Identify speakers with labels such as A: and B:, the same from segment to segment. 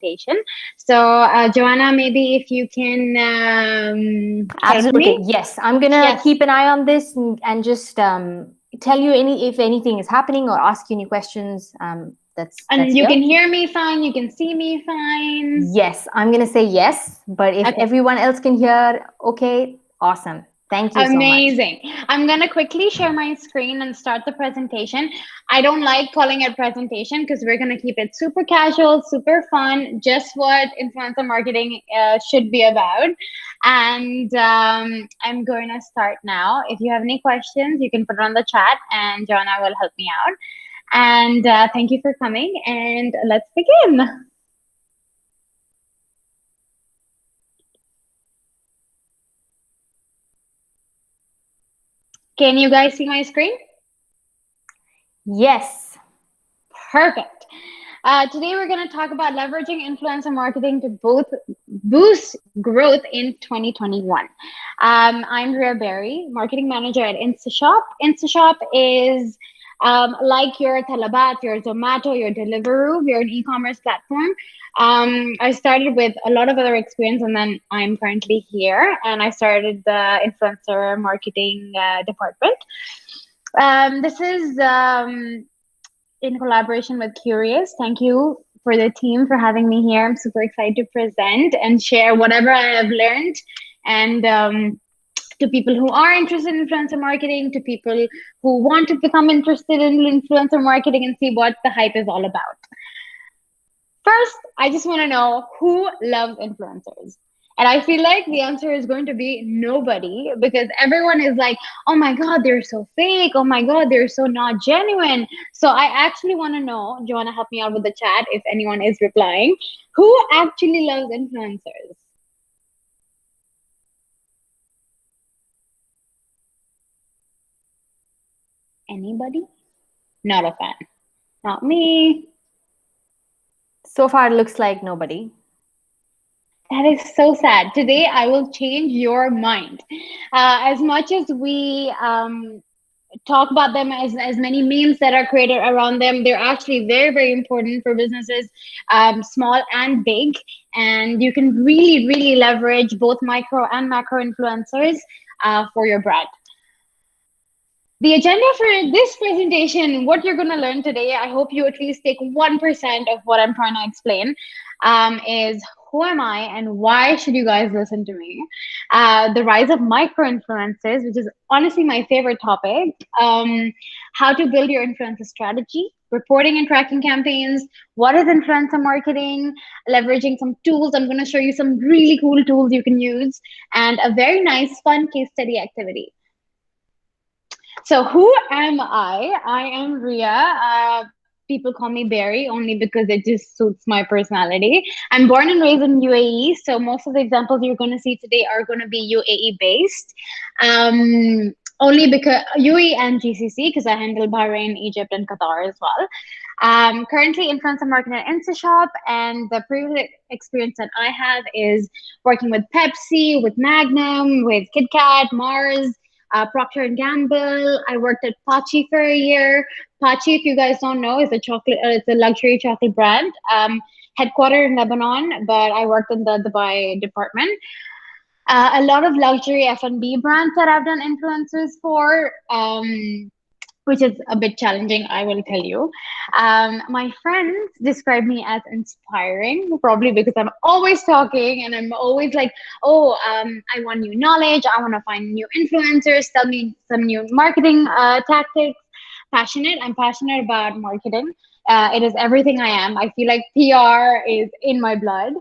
A: presentation. So, Joanna, maybe if you can help
B: Absolutely.
A: me.
B: Yes. I'm going to
A: Yes.
B: keep an eye on this and just tell you if anything is happening or ask you any questions. That's
A: And you
B: here.
A: can hear me fine. You can see me fine.
B: Yes. I'm going to say yes. But if
A: Okay.
B: everyone else can hear, okay, awesome. Thank you so much.
A: Amazing. I'm going to quickly share my screen and start the presentation. I don't like calling it presentation because we're going to keep it super casual, super fun, just what influencer marketing should be about. And I'm going to start now. If you have any questions, you can put it on the chat and Joanna will help me out. And thank you for coming and let's begin. Can you guys see my screen?
B: Yes.
A: Perfect. Today we're going to talk about leveraging influencer marketing to both boost growth in 2021. I'm Riya Berry, marketing manager at Instashop. Instashop is like your Talabat, your Zomato, your Deliveroo. We're an e-commerce platform. I started with a lot of other experience, and then I'm currently here, and I started the influencer marketing department. This is in collaboration with Qureos. Thank you for the team for having me here. I'm super excited to present and share whatever I have learned. And to people who are interested in influencer marketing, to people who want to become interested in influencer marketing and see what the hype is all about. First, I just want to know who loves influencers. And I feel like the answer is going to be nobody because everyone is like, oh my God, they're so fake. Oh my God, they're so not genuine. So I actually want to know, do you want to help me out with the chat if anyone is replying? Who actually loves influencers? Anybody? Not a fan. Not me.
B: So far, it looks like nobody.
A: That is so sad. Today, I will change your mind. As much as we talk about them as many memes that are created around them, they're actually very, very important for businesses, small and big. And you can really, really leverage both micro and macro influencers for your brand. The agenda for this presentation, what you're going to learn today, I hope you at least take 1% of what I'm trying to explain, is who am I and why should you guys listen to me? The rise of micro influencers, which is honestly my favorite topic. How to build your influencer strategy, reporting and tracking campaigns, what is influencer marketing, leveraging some tools. I'm going to show you some really cool tools you can use, and a very nice, fun case study activity. So who am I? I am Riya. People call me Berry only because it just suits my personality. I'm born and raised in UAE, so most of the examples you're going to see today are going to be UAE based. Only because UAE and GCC, because I handle Bahrain, Egypt, and Qatar as well. Currently influencer marketing at Instashop, and the previous experience that I have is working with Pepsi, with Magnum, with Kitkat, Mars, Procter and Gamble. I worked at Pachi for a year. Pachi, if you guys don't know, is a chocolate. It's a luxury chocolate brand, headquartered in Lebanon, but I worked in the Dubai department. A lot of luxury F&B brands that I've done influencers for. Which is a bit challenging, I will tell you. My friends describe me as inspiring, probably because I'm always talking and I'm always like, oh, I want new knowledge. I want to find new influencers, tell me some new marketing tactics. Passionate. I'm passionate about marketing. It is everything I am. I feel like PR is in my blood.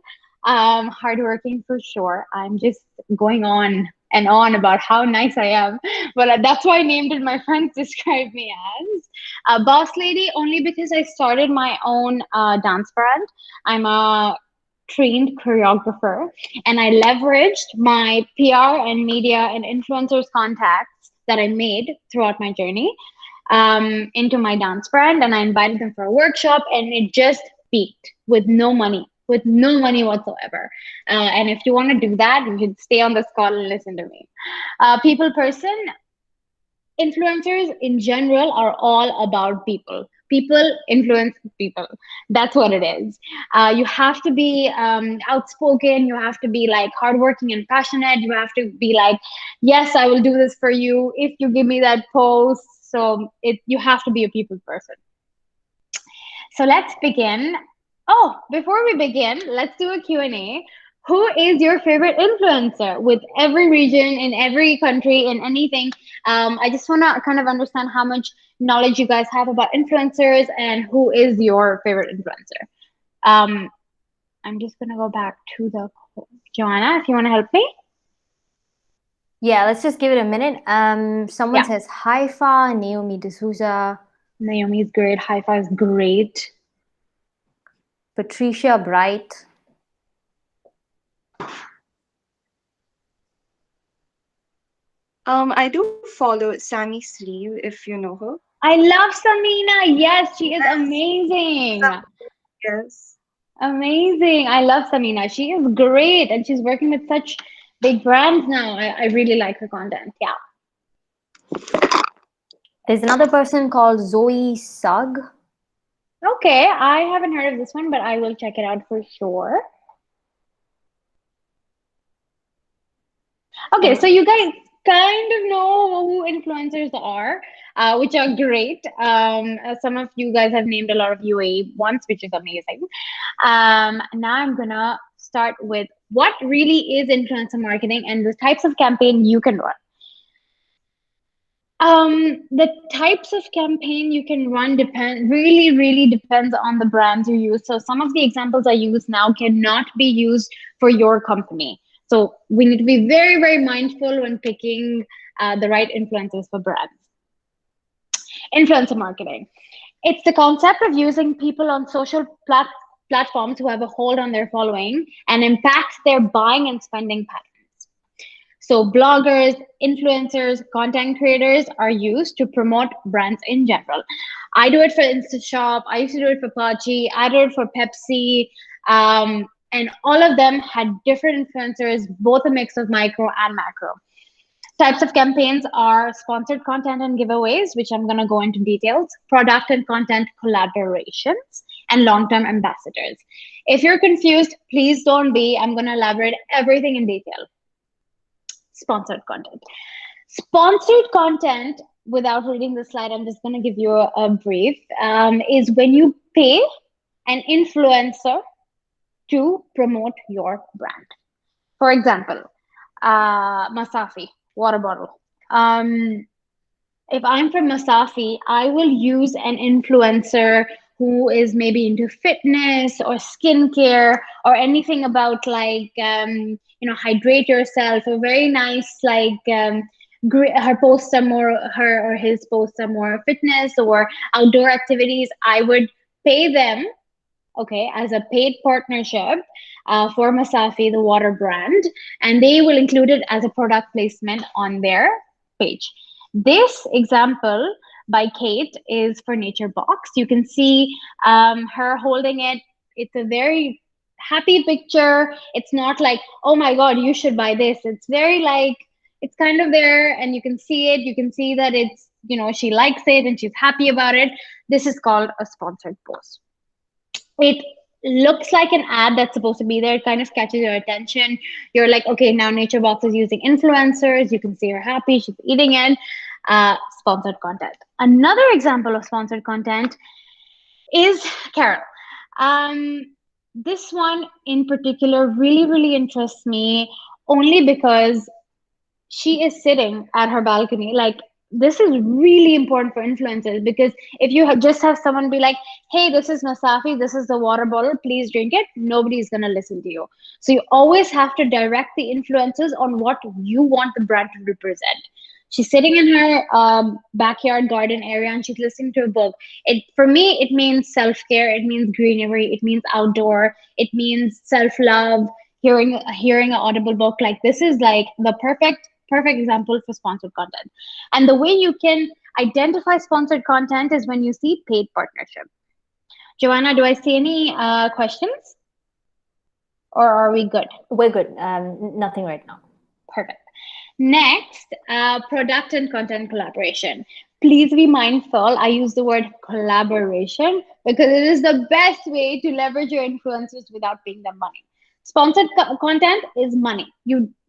A: Hardworking for sure. I'm just going on and on about how nice I am. But that's why I named it. My friends describe me as a boss lady only because I started my own dance brand. I'm a trained choreographer and I leveraged my PR and media and influencers contacts that I made throughout my journey into my dance brand, and I invited them for a workshop, and it just peaked with no money whatsoever. And if you want to do that, you should stay on this call and listen to me. People person, influencers in general are all about people. People influence people. That's what it is. You have to be outspoken. You have to be like hardworking and passionate. You have to be like, yes, I will do this for you if you give me that post. So you have to be a people person. So let's begin. Oh, before we begin, let's do a Q&A. Who is your favorite influencer with every region, in every country, in anything? I just want to kind of understand how much knowledge you guys have about influencers and who is your favorite influencer. Um, I'm just going to go back to the Joanna, if you want to help me.
B: Yeah, let's just give it a minute. Someone
A: Yeah,
B: says Haifa, Naomi D'Souza,
A: Naomi is great. Haifa is great.
B: Patricia Bright.
C: I do follow Sammy Sleeve if you know her.
A: I love Samina. Yes, she is
C: Yes.
A: amazing.
C: Yes.
A: Amazing. I love Samina. She is great and she's working with such big brands now. I really like her content. Yeah.
B: There's another person called Zoe Sugg.
A: Okay. I haven't heard of this one, but I will check it out for sure. Okay. So
B: And
A: you guys kind of know who influencers are, which are great. Some of you guys have named a lot of UAE ones, which is amazing. Now I'm going to start with what really is influencer marketing and the types of campaign you can run. The types of campaign you can run really depends on the brands you use. So some of the examples I use now cannot be used for your company. So we need to be very mindful when picking the right influencers for brands. Influencer marketing. It's the concept of using people on social platforms who have a hold on their following and impact their buying and spending patterns. So bloggers, influencers, content creators are used to promote brands in general. I do it for Instashop. I used to do it for Pachi. I do it for Pepsi. And all of them had different influencers, both a mix of micro and macro. Types of campaigns are sponsored content and giveaways, which I'm going to go into details, product and content collaborations, and long-term ambassadors. If you're confused, please don't be. I'm going to elaborate everything in detail. Sponsored content. Sponsored content, without reading the slide, I'm just going to give you a brief, is when you pay an influencer to promote your brand. For example, Masafi, water bottle. If I'm from Masafi, I will use an influencer who is maybe into fitness or skincare or anything about like hydrate yourself. A very nice her posts are more her or his posts are more fitness or outdoor activities. I would pay them, okay, as a paid partnership for Masafi, the water brand, and they will include it as a product placement on their page. This example by Kate is for Nature Box. You can see her holding it. It's a very happy picture. It's not like, oh my God, you should buy this. It's very like, it's kind of there and you can see it. You can see that it's, she likes it and she's happy about it. This is called a sponsored post. It looks like an ad that's supposed to be there. It kind of catches your attention. You're like, okay, now Nature Box is using influencers. You can see her happy. She's eating it. Sponsored content. Another example of sponsored content is Carol. This one in particular really interests me only because she is sitting at her balcony. Like, this is really important for influencers because if you just have someone be like, hey, this is Masafi, this is the water bottle, please drink it, nobody's going to listen to you. So you always have to direct the influencers on what you want the brand to represent. She's sitting in her backyard garden area and she's listening to a book. For me, it means self-care, it means greenery, it means outdoor, it means self-love. Hearing an audible book, like this is like the perfect example for sponsored content. And the way you can identify sponsored content is when you see paid partnership. Joanna, do I see any questions? Or are we good?
B: we're good. Nothing right now.
A: Perfect. Next, product and content collaboration. Please be mindful. I use the word collaboration because it is the best way to leverage your influencers without paying them money. Sponsored content is money.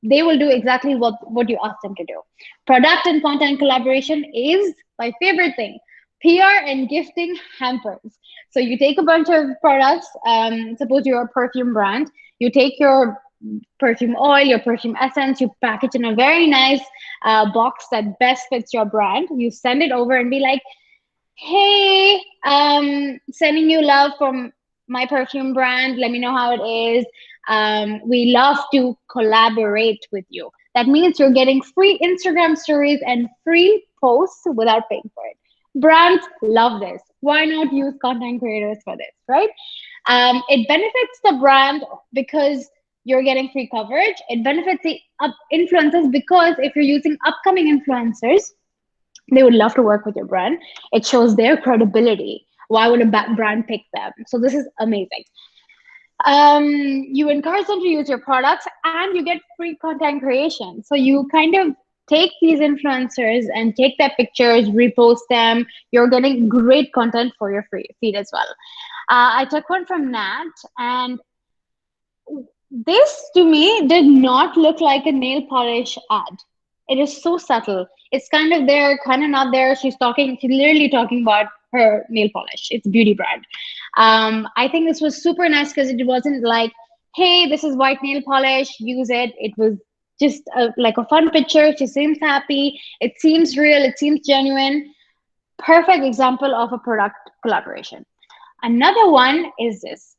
A: They will do exactly what you ask them to do. Product and content collaboration is my favorite thing. PR and gifting hampers. So you take a bunch of products. Suppose you're a perfume brand. You take your perfume oil, your perfume essence, you package in a very nice box that best fits your brand. You send it over and be like, hey, sending you love from my perfume brand. Let me know how it is. We love to collaborate with you. That means you're getting free Instagram stories and free posts without paying for it. Brands love this. Why not use content creators for this, right? It benefits the brand because you're getting free coverage. It benefits the influencers because if you're using upcoming influencers, they would love to work with your brand. It shows their credibility. Why would a brand pick them? So this is amazing. You encourage them to use your products and you get free content creation. So you kind of take these influencers and take their pictures, repost them. You're getting great content for your free feed as well. I took one from Nat, and this to me did not look like a nail polish ad. It is so subtle. It's kind of there, kind of not there. She's literally talking about her nail polish. It's a beauty brand. I think this was super nice because it wasn't like, hey, this is white nail polish, use it. It was just like a fun picture. She seems happy. It seems real. It seems genuine. Perfect example of a product collaboration. Another one is this.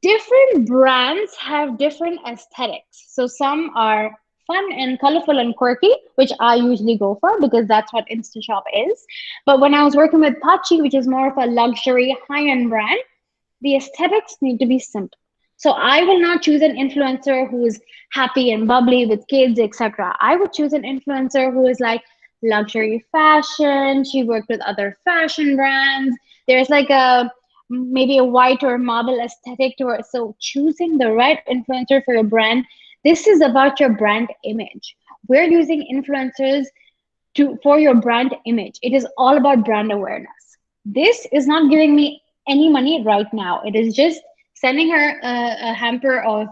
A: Different brands have different aesthetics. So some are fun and colorful and quirky, which I usually go for because that's what Instashop is. But when I was working with Pachi, which is more of a luxury high-end brand, the aesthetics need to be simple. So I will not choose an influencer who is happy and bubbly with kids, etc. I would choose an influencer who is like luxury fashion. She worked with other fashion brands. There's like a maybe a white or marble aesthetic to it. So choosing the right influencer for your brand, this is about your brand image. We're using influencers for your brand image. It is all about brand awareness. This is not giving me any money right now. It is just sending her a hamper of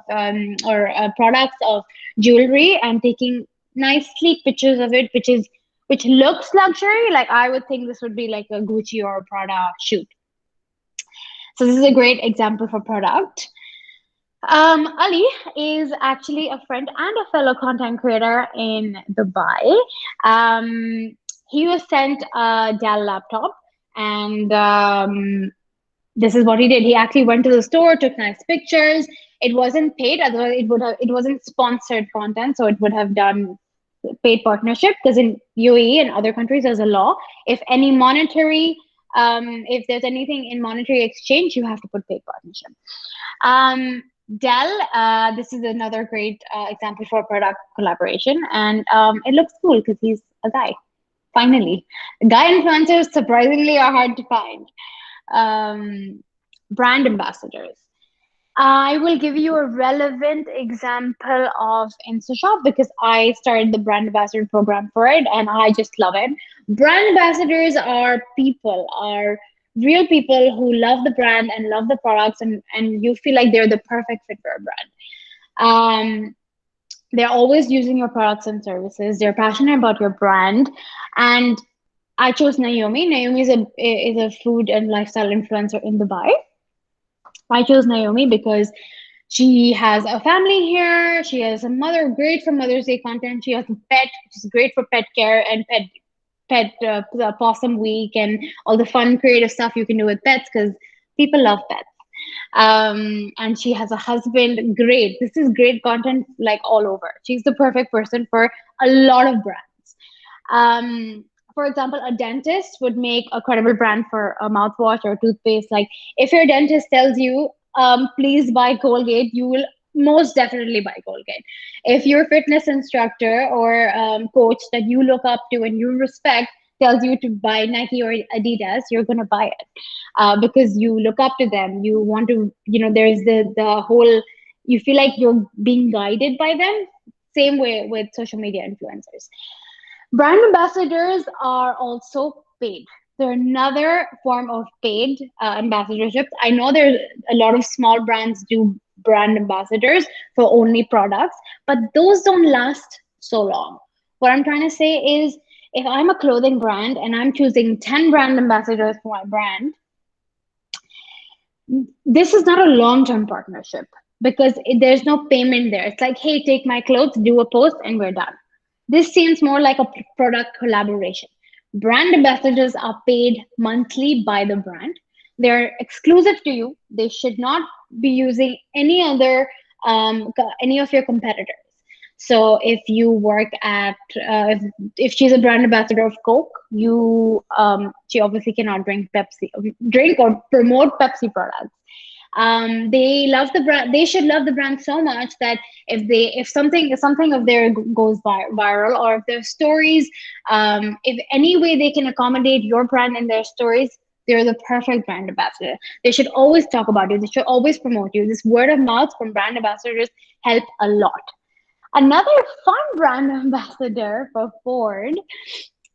A: or products of jewelry and taking nice sleek pictures of it, which looks luxury. Like I would think this would be like a Gucci or a Prada shoot. So this is a great example for product. Ali is actually a friend and a fellow content creator in Dubai. He was sent a Dell laptop, and this is what he did. He actually went to the store, took nice pictures. It wasn't paid, otherwise it wasn't sponsored content, so it would have done paid partnership because in UAE and other countries there's a law. If any monetary if there's anything in monetary exchange, you have to put paid partnership. Dell, this is another great example for product collaboration, and it looks cool because he's a guy. Finally, guy influencers surprisingly are hard to find. Brand ambassadors. I will give you a relevant example of Instashop because I started the brand ambassador program for it and I just love it. Brand ambassadors are real people who love the brand and love the products, and you feel like they're the perfect fit for a brand. They're always using your products and services. They're passionate about your brand. And I chose Naomi. Naomi is a food and lifestyle influencer in Dubai. I chose Naomi because she has a family here. She has a mother, great for Mother's Day content. She has a pet, which is great for pet care and pet possum week and all the fun creative stuff you can do with pets because people love pets. And she has a husband. Great. This is great content like all over. She's the perfect person for a lot of brands. For example, a dentist would make a credible brand for a mouthwash or toothpaste. Like if your dentist tells you, please buy Colgate, you will most definitely buy Colgate. If your fitness instructor or coach that you look up to and you respect tells you to buy Nike or Adidas, you're going to buy it because you look up to them. You want to, there's the whole, you feel like you're being guided by them. Same way with social media influencers. Brand ambassadors are also paid. They're another form of paid ambassadorships. I know there's a lot of small brands do brand ambassadors for only products, but those don't last so long. What I'm trying to say is if I'm a clothing brand and I'm choosing 10 brand ambassadors for my brand, this is not a long-term partnership because there's no payment there. It's like, hey, take my clothes, do a post, and we're done. This seems more like a product collaboration. Brand ambassadors are paid monthly by the brand. They're exclusive to you. They should not be using any of your competitors. So if you work at if she's a brand ambassador of Coke, you she obviously cannot drink or promote Pepsi products. They love the brand. They should love the brand so much that if something of their goes viral, or if their stories, if any way they can accommodate your brand in their stories, they're the perfect brand ambassador. They should always talk about you. They should always promote you. This word of mouth from brand ambassadors help a lot. Another fun brand ambassador for Ford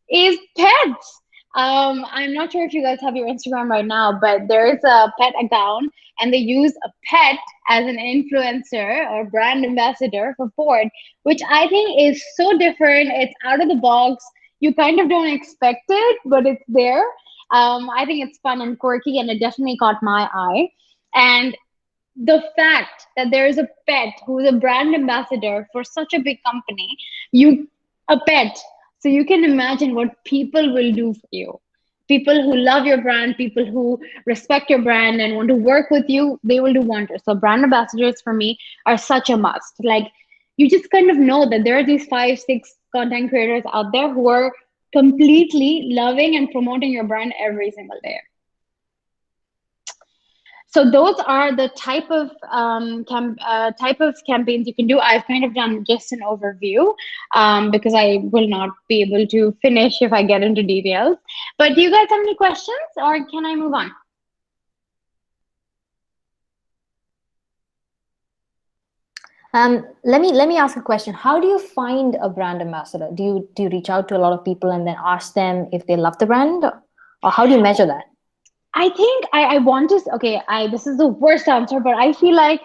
A: is pets. I'm not sure if you guys have your Instagram right now, but there is a pet account and they use a pet as an influencer or brand ambassador for Ford, which I think is so different. It's out of the box. You kind of don't expect it, but it's there. I think it's fun and quirky, and it definitely caught my eye. And the fact that there is a pet who is a brand ambassador for such a big company, you a pet, so you can imagine what people will do for you. People who love your brand, people who respect your brand and want to work with you, they will do wonders. So brand ambassadors for me are such a must. Like, you just kind of know that there are these 5 6 content creators out there who are completely loving and promoting your brand every single day. So those are the type of campaigns you can do. I've kind of done just an overview because I will not be able to finish if I get into details. But do you guys have any questions, or can I move on?
B: Let me ask a question. How do you find a brand ambassador? Do you reach out to a lot of people and then ask them if they love the brand, or how do you measure that?
A: I think I want to. Okay, I this is the worst answer, but I feel like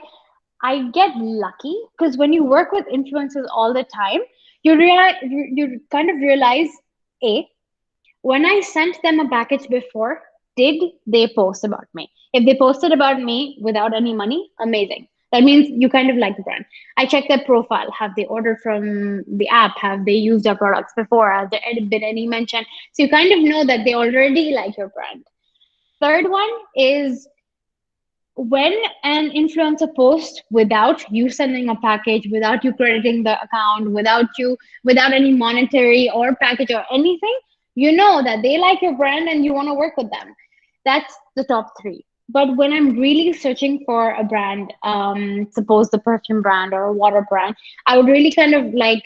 A: I get lucky because when you work with influencers all the time, you kind of realize, a, when I sent them a package before, did they post about me? If they posted about me without any money, amazing. That means you kind of like the brand. I check their profile. Have they ordered from the app? Have they used our products before? Has there been any mention? So you kind of know that they already like your brand. Third one is when an influencer posts without you sending a package, without you crediting the account, without any monetary or package or anything, you know that they like your brand and you want to work with them. That's the top three. But when I'm really searching for a brand, suppose the perfume brand or a water brand, I would really kind of like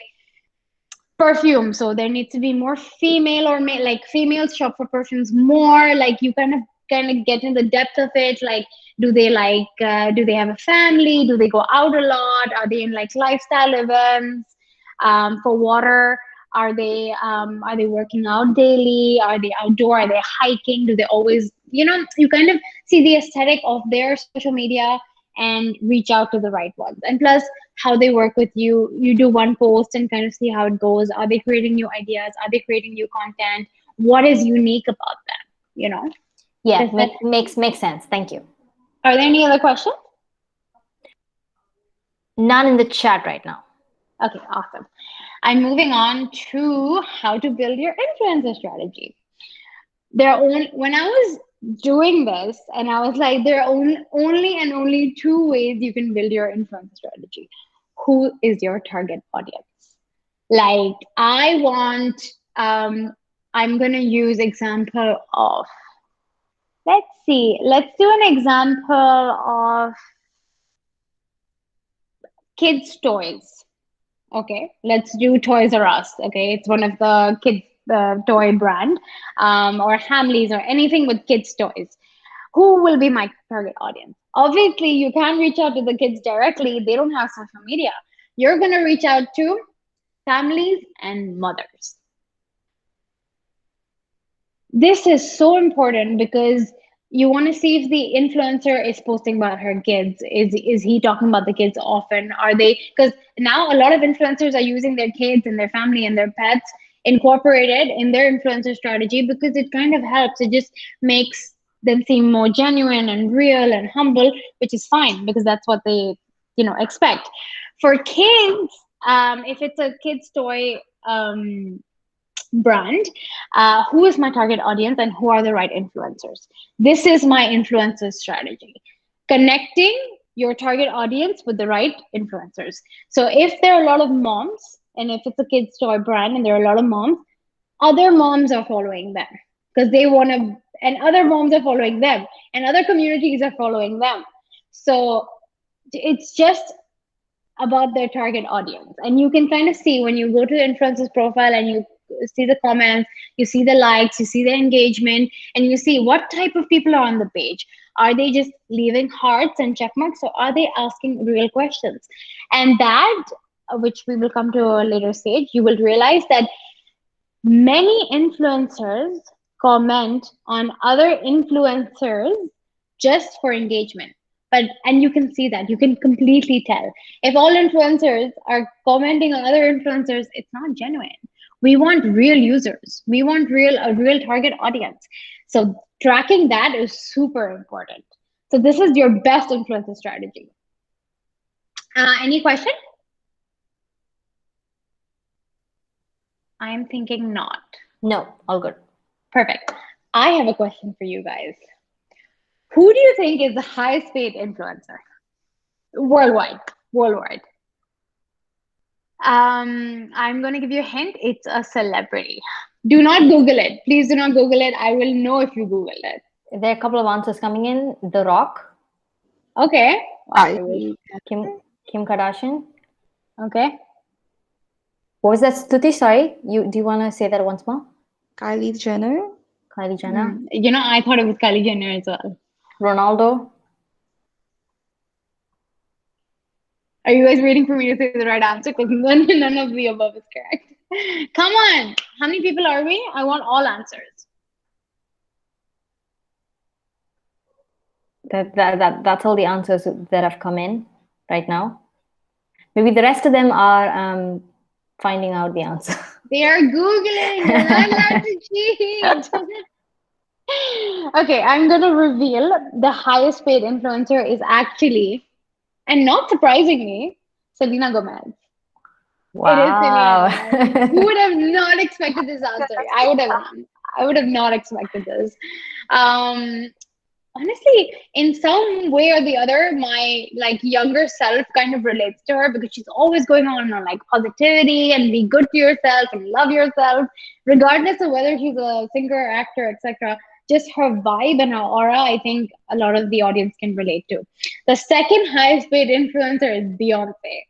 A: perfume. So there needs to be more female or male, like females shop for perfumes more. Like you kind of get in the depth of it. Like, do they have a family? Do they go out a lot? Are they in like lifestyle events? For water, are they working out daily? Are they outdoor? Are they hiking? Do they always, you kind of see the aesthetic of their social media and reach out to the right ones. And plus, how they work with you. You do one post and kind of see how it goes. Are they creating new ideas? Are they creating new content? What is unique about them?
B: Yeah, makes sense. Thank you.
A: Are there any other questions?
B: None in the chat right now.
A: Okay, awesome. I'm moving on to how to build your influencer strategy. When I was doing this, and I was like, there are only two ways you can build your influencer strategy. Who is your target audience? Like, I'm gonna use example of, let's do an example of kids' toys. Okay, let's do Toys R Us. Okay, it's one of the kids toy brand, or Hamleys or anything with kids toys. Who will be my target audience? Obviously, you can't reach out to the kids directly. They don't have social media. You're gonna reach out to families and mothers. This is so important because you want to see if the influencer is posting about her kids. Is he talking about the kids often? Are they, because now a lot of influencers are using their kids and their family and their pets incorporated in their influencer strategy because it kind of helps. It just makes them seem more genuine and real and humble, which is fine because that's what they, expect. For kids, if it's a kid's toy, brand, who is my target audience and who are the right influencers. This is my influencer strategy, connecting your target audience with the right influencers. So if there are a lot of moms, and if it's a kids toy brand and there are a lot of moms, other moms are following them because they want to, and other moms are following them, and other communities are following them. So it's just about their target audience. And you can kind of see when you go to the influencer's profile and you see the comments, you see the likes, you see the engagement, and you see what type of people are on the page. Are they just leaving hearts and check marks, or are they asking real questions? And that, which we will come to a later stage, you will realize that many influencers comment on other influencers just for engagement. But and you can see that, you can completely tell. If all influencers are commenting on other influencers, it's not genuine. We want real users. We want a real target audience. So tracking that is super important. So this is your best influencer strategy. Any question? I'm thinking not.
B: No, all good.
A: Perfect. I have a question for you guys. Who do you think is the highest paid influencer worldwide? Worldwide. I'm going to give you a hint. It's a celebrity. Do not Google it. Please do not Google it. I will know if you Google it.
B: There are a couple of answers coming in. The Rock,
A: Okay. I will.
C: Kylie.
B: Kim Kardashian.
A: Okay.
B: What was that, Stuti? Sorry, do you want to say that once more?
C: Kylie Jenner.
B: Kylie Jenner,
A: I thought it was Kylie Jenner as well.
B: Ronaldo.
A: Are you guys waiting for me to say the right answer? Because none of the above is correct. Come on. How many people are we? I want all answers.
B: That's all the answers that have come in right now. Maybe the rest of them are finding out the answer.
A: They are Googling. You're not allowed to cheat. Okay, I'm going to reveal the highest paid influencer is actually, and not surprisingly, Selena Gomez. It is
B: Wow.
A: Selena Gomez. Who would have not expected this answer? I would have not expected this. Honestly, in some way or the other, my like younger self kind of relates to her because she's always going on like positivity and be good to yourself and love yourself, regardless of whether she's a singer, actor, etc. Just her vibe and her aura, I think a lot of the audience can relate to. The second highest paid influencer is Beyonce.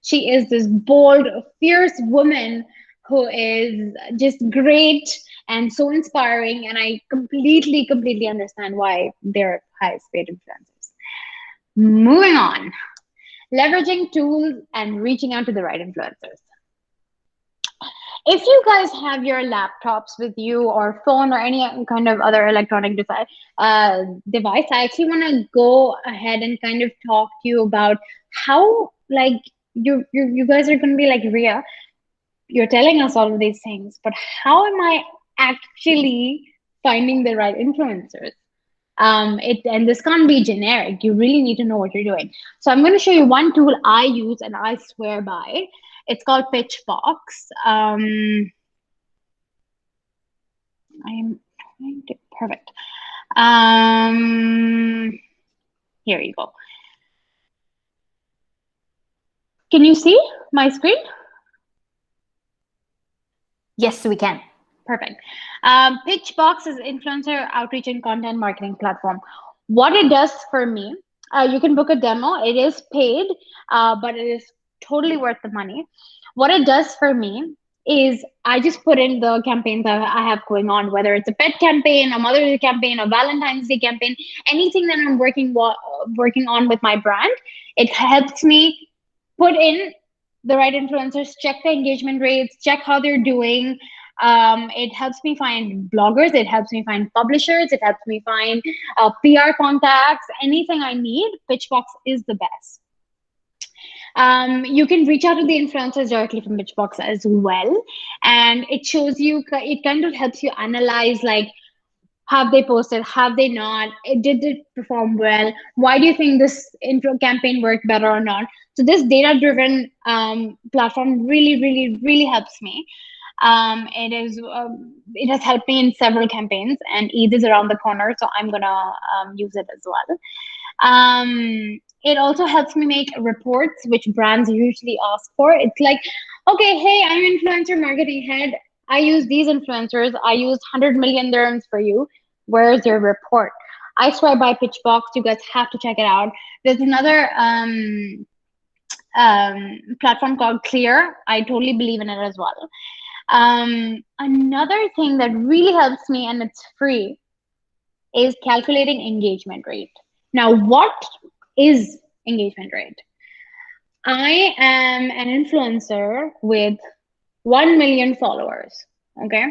A: She is this bold, fierce woman who is just great and so inspiring. And I completely understand why they're highest paid influencers. Moving on, leveraging tools and reaching out to the right influencers. If you guys have your laptops with you or phone or any kind of other electronic device, I actually want to go ahead and kind of talk to you about how like you guys are going to be like, Riya, you're telling us all of these things, but how am I actually finding the right influencers? And this can't be generic. You really need to know what you're doing. So I'm going to show you one tool I use and I swear by. It's called Pitchbox. I'm trying to perfect. Here you go. Can you see my screen?
B: Yes, we can.
A: Perfect. Pitchbox is influencer outreach and content marketing platform. What it does for me, you can book a demo. It is paid, but it is totally worth the money. What it does for me is I just put in the campaigns I have going on, whether it's a pet campaign, a Mother's Day campaign, a Valentine's Day campaign, anything that I'm working on with my brand. It helps me put in the right influencers, check the engagement rates, check how they're doing, It helps me find bloggers. It helps me find publishers. It helps me find PR contacts. Anything I need, Pitchbox is the best. You can reach out to the influencers directly from Pitchbox as well, and it shows you. It kind of helps you analyze like, have they posted, have they not, did it perform well, why do you think this intro campaign worked better or not. So this data driven platform really helps me. It has helped me in several campaigns, and Eid is around the corner, so I'm gonna use it as well. It also helps me make reports, which brands usually ask for. It's like, okay, hey, I'm influencer marketing head. I use these influencers. I used 100 million dirhams for you. Where's your report? I swear by Pitchbox. You guys have to check it out. There's another platform called Clear. I totally believe in it as well. Another thing that really helps me, and it's free, is calculating engagement rate. Now, what is engagement rate? I am an influencer with 1 million followers. Okay.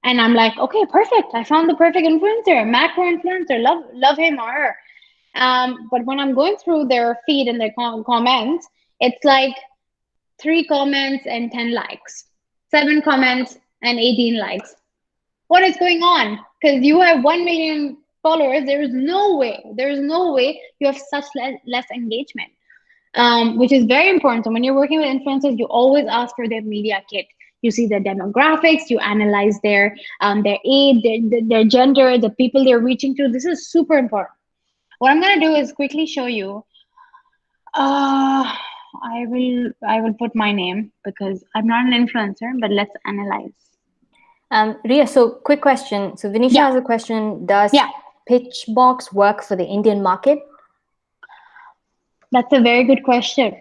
A: And I'm like, okay, perfect. I found the perfect influencer, macro influencer. Love him or her. But when I'm going through their feed and their comments, it's like 3 comments and 10 likes, 7 comments and 18 likes. What is going on? Because you have 1 million followers. There is no way you have such less engagement, which is very important. So when you're working with influencers, you always ask for their media kit. You see their demographics, you analyze their age, their gender, the people they're reaching to. This is super important. What I'm gonna do is quickly show you. I will put my name because I'm not an influencer, but let's analyze.
B: Riya, so quick question. So Vinisha
A: Yeah.
B: has a question. Does
A: Yeah.
B: Pitchbox work for the Indian market?
A: That's a very good question.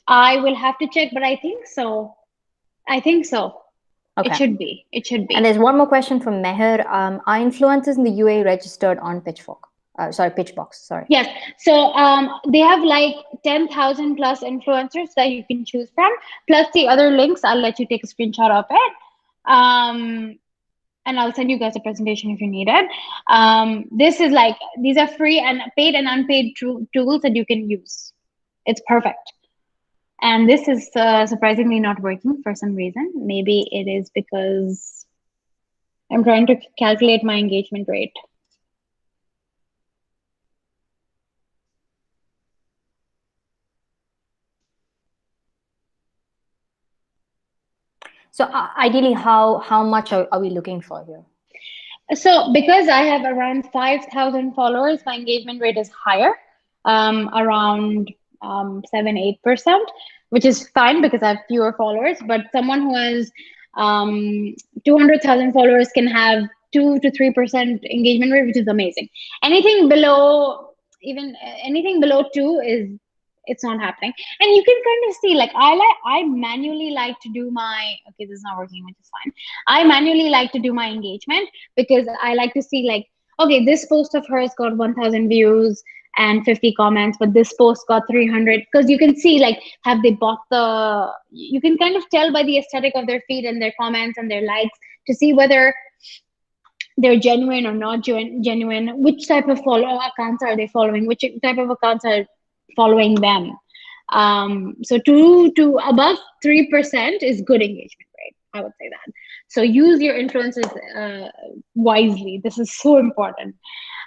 A: I will have to check, but I think so. Okay. It should be.
B: And there's one more question from Meher. Are influencers in the UAE registered on Pitchbox? Sorry.
A: Yes. So they have like 10,000 plus influencers that you can choose from, plus the other links. I'll let you take a screenshot of it. And I'll send you guys a presentation if you need it. This is like, these are free and paid and unpaid tools that you can use. It's perfect. And this is surprisingly not working for some reason. Maybe it is because I'm trying to calculate my engagement rate.
B: So ideally, how much are we looking for here?
A: So because I have around 5,000 followers, my engagement rate is higher, around 7-8%, which is fine because I have fewer followers. But someone who has 200,000 followers can have 2 to 3% engagement rate, which is amazing. Anything below 2 is, it's not happening. And you can kind of see, like, I manually like to do my, okay, this is not working, which is fine. I manually like to do my engagement because I like to see, like, okay, this post of hers got 1,000 views and 50 comments, but this post got 300, because you can see, like, have they bought you can kind of tell by the aesthetic of their feed and their comments and their likes to see whether they're genuine or not genuine, which type of accounts are they following, which type of accounts are following them. So 2 to above 3% is good engagement rate, I would say that. So use your influencers wisely. This is so important.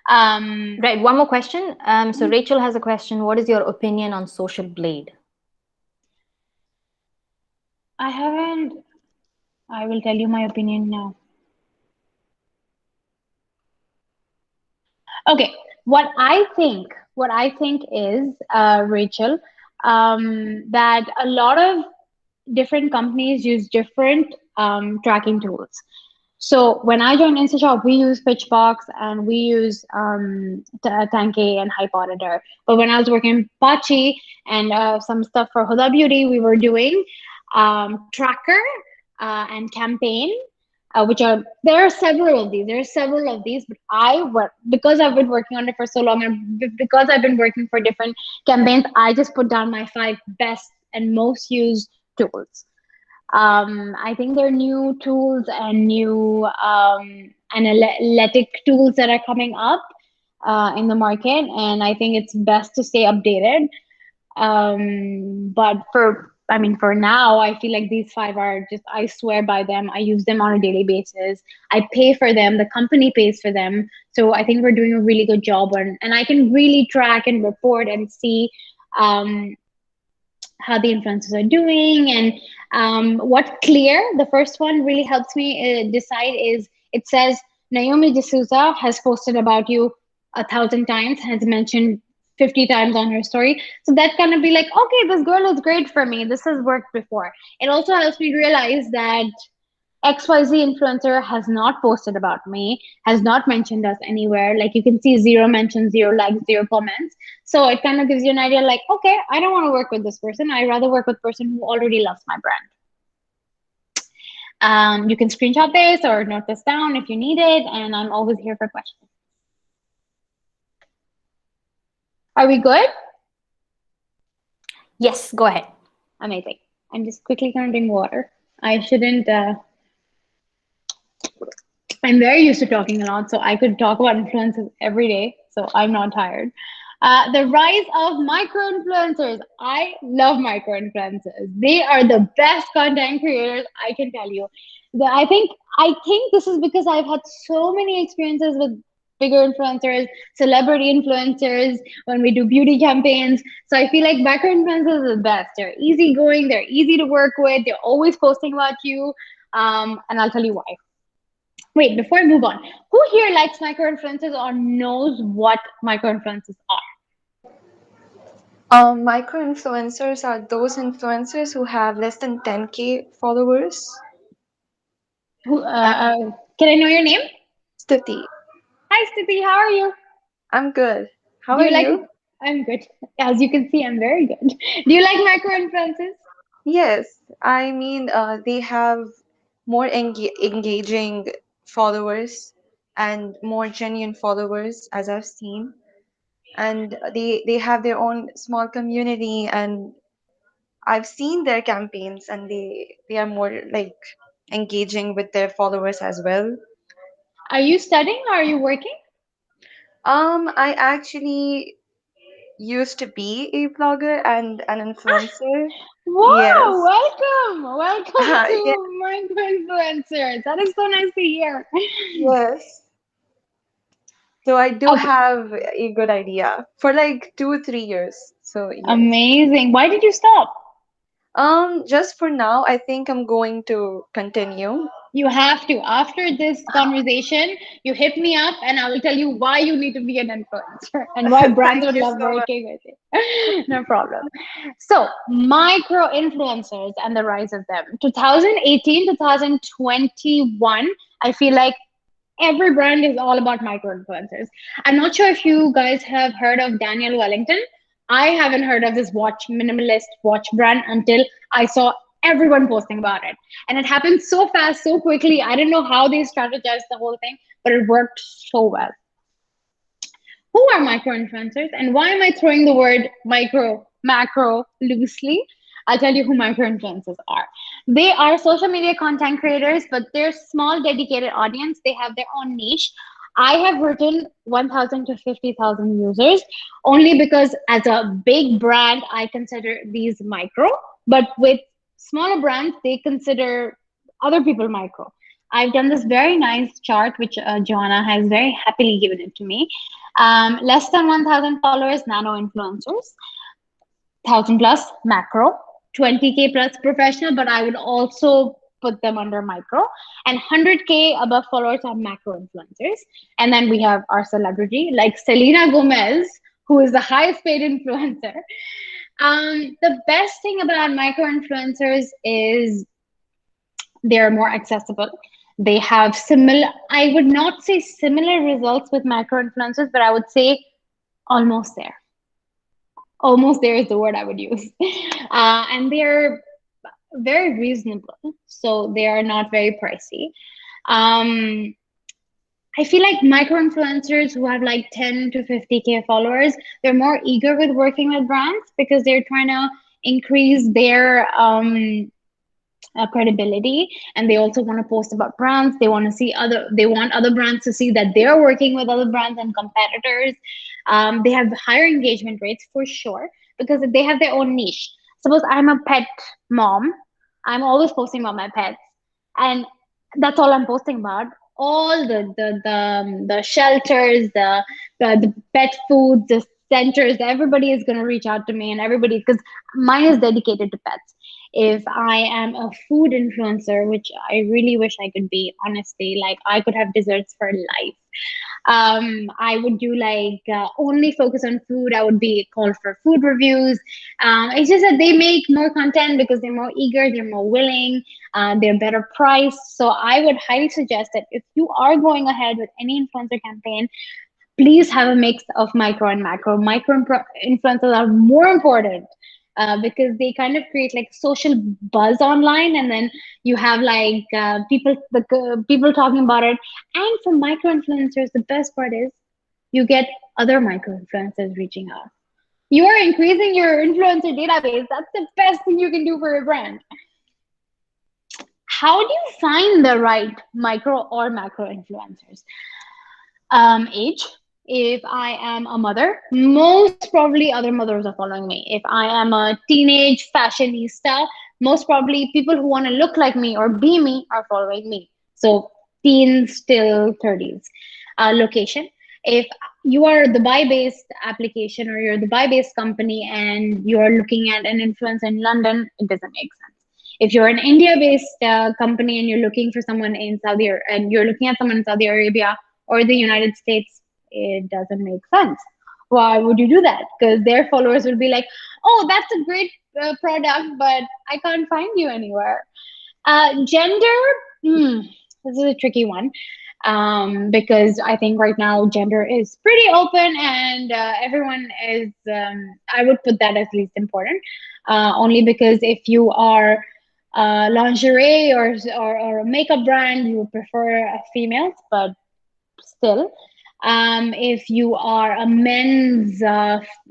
B: Right, one more question. So Rachel has a question. What is your opinion on Social Blade?
A: I will tell you my opinion now. Okay, what I think is, Rachel, that a lot of different companies use different tracking tools. So when I joined Instashop, we use Pitchbox and we use Tanke and Hype Auditor. But when I was working in Pachi and some stuff for Huda Beauty, we were doing Tracker and Campaign, there are several of these. But because I've been working on it for so long, and because I've been working for different campaigns, I just put down my 5 best and most used tools. I think there are new tools and new analytic tools that are coming up in the market, and I think it's best to stay updated. But I mean, for now, I feel like these five are just, I swear by them. I use them on a daily basis. I pay for them. The company pays for them. So I think we're doing a really good job on, and I can really track and report and see um, how the influencers are doing and what clear. The first one really helps me decide is it says Naomi D'Souza has posted about you 1,000 times, has mentioned 50 times on her story. So that's gonna be like, okay, this girl is great for me. This has worked before. It also helps me realize that XYZ influencer has not posted about me, has not mentioned us anywhere. Like you can see zero mentions, zero likes, zero comments. So it kind of gives you an idea like, okay, I don't want to work with this person. I rather work with a person who already loves my brand. You can screenshot this or note this down if you need it, and I'm always here for questions. Are we good?
B: Yes, go ahead.
A: Amazing. I'm just quickly going to drink water. I shouldn't. I'm very used to talking a lot, so I could talk about influencers every day, so I'm not tired. The rise of micro influencers. I love micro influencers. They are the best content creators, I can tell you. I think this is because I've had so many experiences with bigger influencers, celebrity influencers, when we do beauty campaigns. So I feel like micro influencers are the best. They're easygoing, they're easy to work with, they're always posting about you. And I'll tell you why. Wait, before I move on, who here likes micro influencers or knows what micro influencers are?
C: Micro influencers are those influencers who have less than 10K followers.
A: Who?
C: And
A: Can I know your name?
C: Stuti,
A: Hi, Stiti. How are you?
C: I'm good. How
A: Do
C: are
A: you like?
C: you?
A: I'm good. As you can see, I'm very good. Do you like micro influencers?
C: Yes, I mean, they have more engaging followers and more genuine followers, as I've seen. And they have their own small community, and I've seen their campaigns, and they are more like engaging with their followers as well.
A: Are you studying or are you working?
C: I actually used to be a blogger and an influencer.
A: Wow!
C: Yes.
A: Welcome, welcome
C: Yeah,
A: to micro influencers. That is so nice to hear.
C: yes. So I do
A: Okay,
C: have a good idea for like 2 3 years. So yes.
A: amazing. Why did you stop?
C: Just for now, I think I'm going to continue.
A: You have to. After this conversation, you hit me up and I will tell you why you need to be an influencer and why brands
C: Thank
A: would
C: you
A: love
C: so much.
A: working with you. No problem. So, micro influencers and the rise of them. 2018, 2021, I feel like every brand is all about micro influencers. I'm not sure if you guys have heard of Daniel Wellington. I haven't heard of this minimalist watch brand until I saw everyone posting about it. And it happened so fast, so quickly. I didn't know how they strategized the whole thing, but it worked so well. Who are micro influencers and why am I throwing the word micro, macro loosely? I'll tell you who micro influencers are. They are social media content creators, but they're small, dedicated audience. They have their own niche. I have written 1,000 to 50,000 users only because, as a big brand, I consider these micro, but with smaller brands, they consider other people micro. I've done this very nice chart, which Joanna has very happily given it to me. Less than 1,000 followers, nano influencers, 1,000 plus macro, 20K plus professional, but I would also put them under micro, and 100K above followers are macro influencers. And then we have our celebrity like Selena Gomez, who is the highest paid influencer. The best thing about micro influencers is they're more accessible. They have similar, I would not say similar results with macro influencers, but I would say almost there. Almost there is the word I would use. And they're very reasonable. So they are not very pricey. Um, I feel like micro influencers who have like 10 to 50K followers, they're more eager with working with brands because they're trying to increase their credibility, and they also want to post about brands. They want to see other, they want other brands to see that they're working with other brands and competitors. They have higher engagement rates for sure because they have their own niche. Suppose I'm a pet mom, I'm always posting about my pets, and that's all I'm posting about. All the shelters, the pet food, the centers, everybody is going to reach out to me, and everybody, because mine is dedicated to pets. If I am a food influencer, which I really wish I could be, honestly, like I could have desserts for life. I would do like only focus on food. I would be called for food reviews. It's just that they make more content because they're more eager, they're more willing, they're better priced. So I would highly suggest that if you are going ahead with any influencer campaign, please have a mix of micro and macro. Influencers are more important because they kind of create like social buzz online, and then you have like people talking about it. And for micro influencers, the best part is you get other micro influencers reaching out. You are increasing your influencer database. That's the best thing you can do for a brand. How do you find the right micro or macro influencers? Age. If I am a mother, most probably other mothers are following me. If I am a teenage fashionista, most probably people who want to look like me or be me are following me. So teens till 30s. Location. If you are a Dubai-based application or you're a Dubai-based company and you're looking at an influencer in London, it doesn't make sense. If you're an India-based company and you're looking for someone in and you're looking at someone in Saudi Arabia or the United States, it doesn't make sense. Why would you do that? Because their followers will be like, "Oh, that's a great product, but I can't find you anywhere." Gender, this is a tricky one because I think right now gender is pretty open and everyone is. I would put that as least important, only because if you are lingerie or a makeup brand, you would prefer females, but still. If you are a men's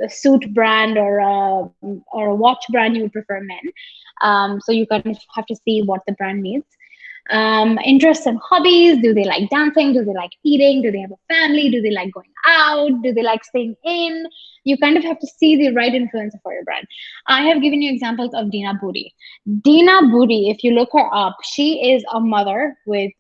A: suit brand or a watch brand, you would prefer men. So you kind of have to see what the brand needs. Interests and hobbies. Do they like dancing? Do they like eating? Do they have a family? Do they like going out? Do they like staying in? You kind of have to see the right influencer for your brand. I have given you examples of Dina Booty. Dina Booty, if you look her up, she is a mother with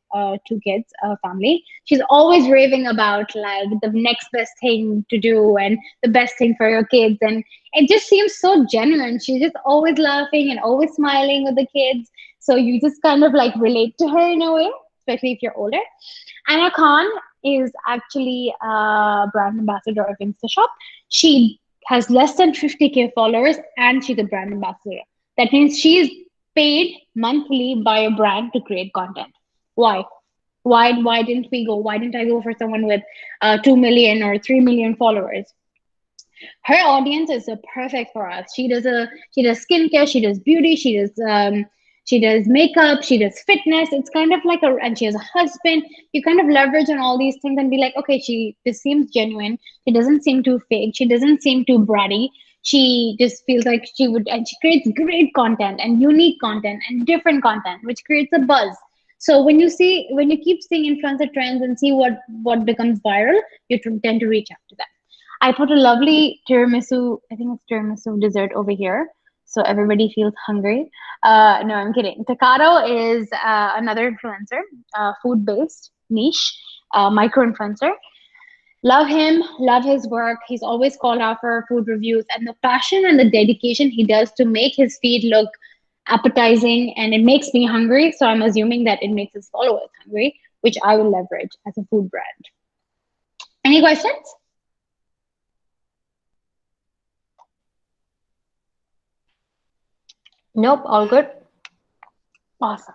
A: two kids, a family. She's always raving about like the next best thing to do and the best thing for your kids. And it just seems so genuine. She's just always laughing and always smiling with the kids. So you just kind of like relate to her in a way, especially if you're older. Anna Khan is actually a brand ambassador of Instashop. She has less than 50K followers and she's a brand ambassador. That means she's paid monthly by a brand to create content. Why? Why didn't we go? Why didn't I go for someone with 2 million or 3 million followers? Her audience is perfect for us. She does skincare, she does beauty, she does makeup, she does fitness. It's kind of like and she has a husband. You kind of leverage on all these things and be like, okay, this seems genuine. She doesn't seem too fake. She doesn't seem too bratty. She just feels like she would, and she creates great content and unique content and different content, which creates a buzz. So when you keep seeing influencer trends and see what becomes viral, you tend to reach out to them. I put a lovely tiramisu, I think it's tiramisu dessert over here. So everybody feels hungry. No, I'm kidding. Takaro is another influencer, food-based niche, micro-influencer. Love him, love his work. He's always called out for food reviews, and the passion and the dedication he does to make his feed look appetizing, and it makes me hungry. So I'm assuming that it makes his followers hungry, which I will leverage as a food brand. Any questions?
B: Nope, all good.
A: Awesome.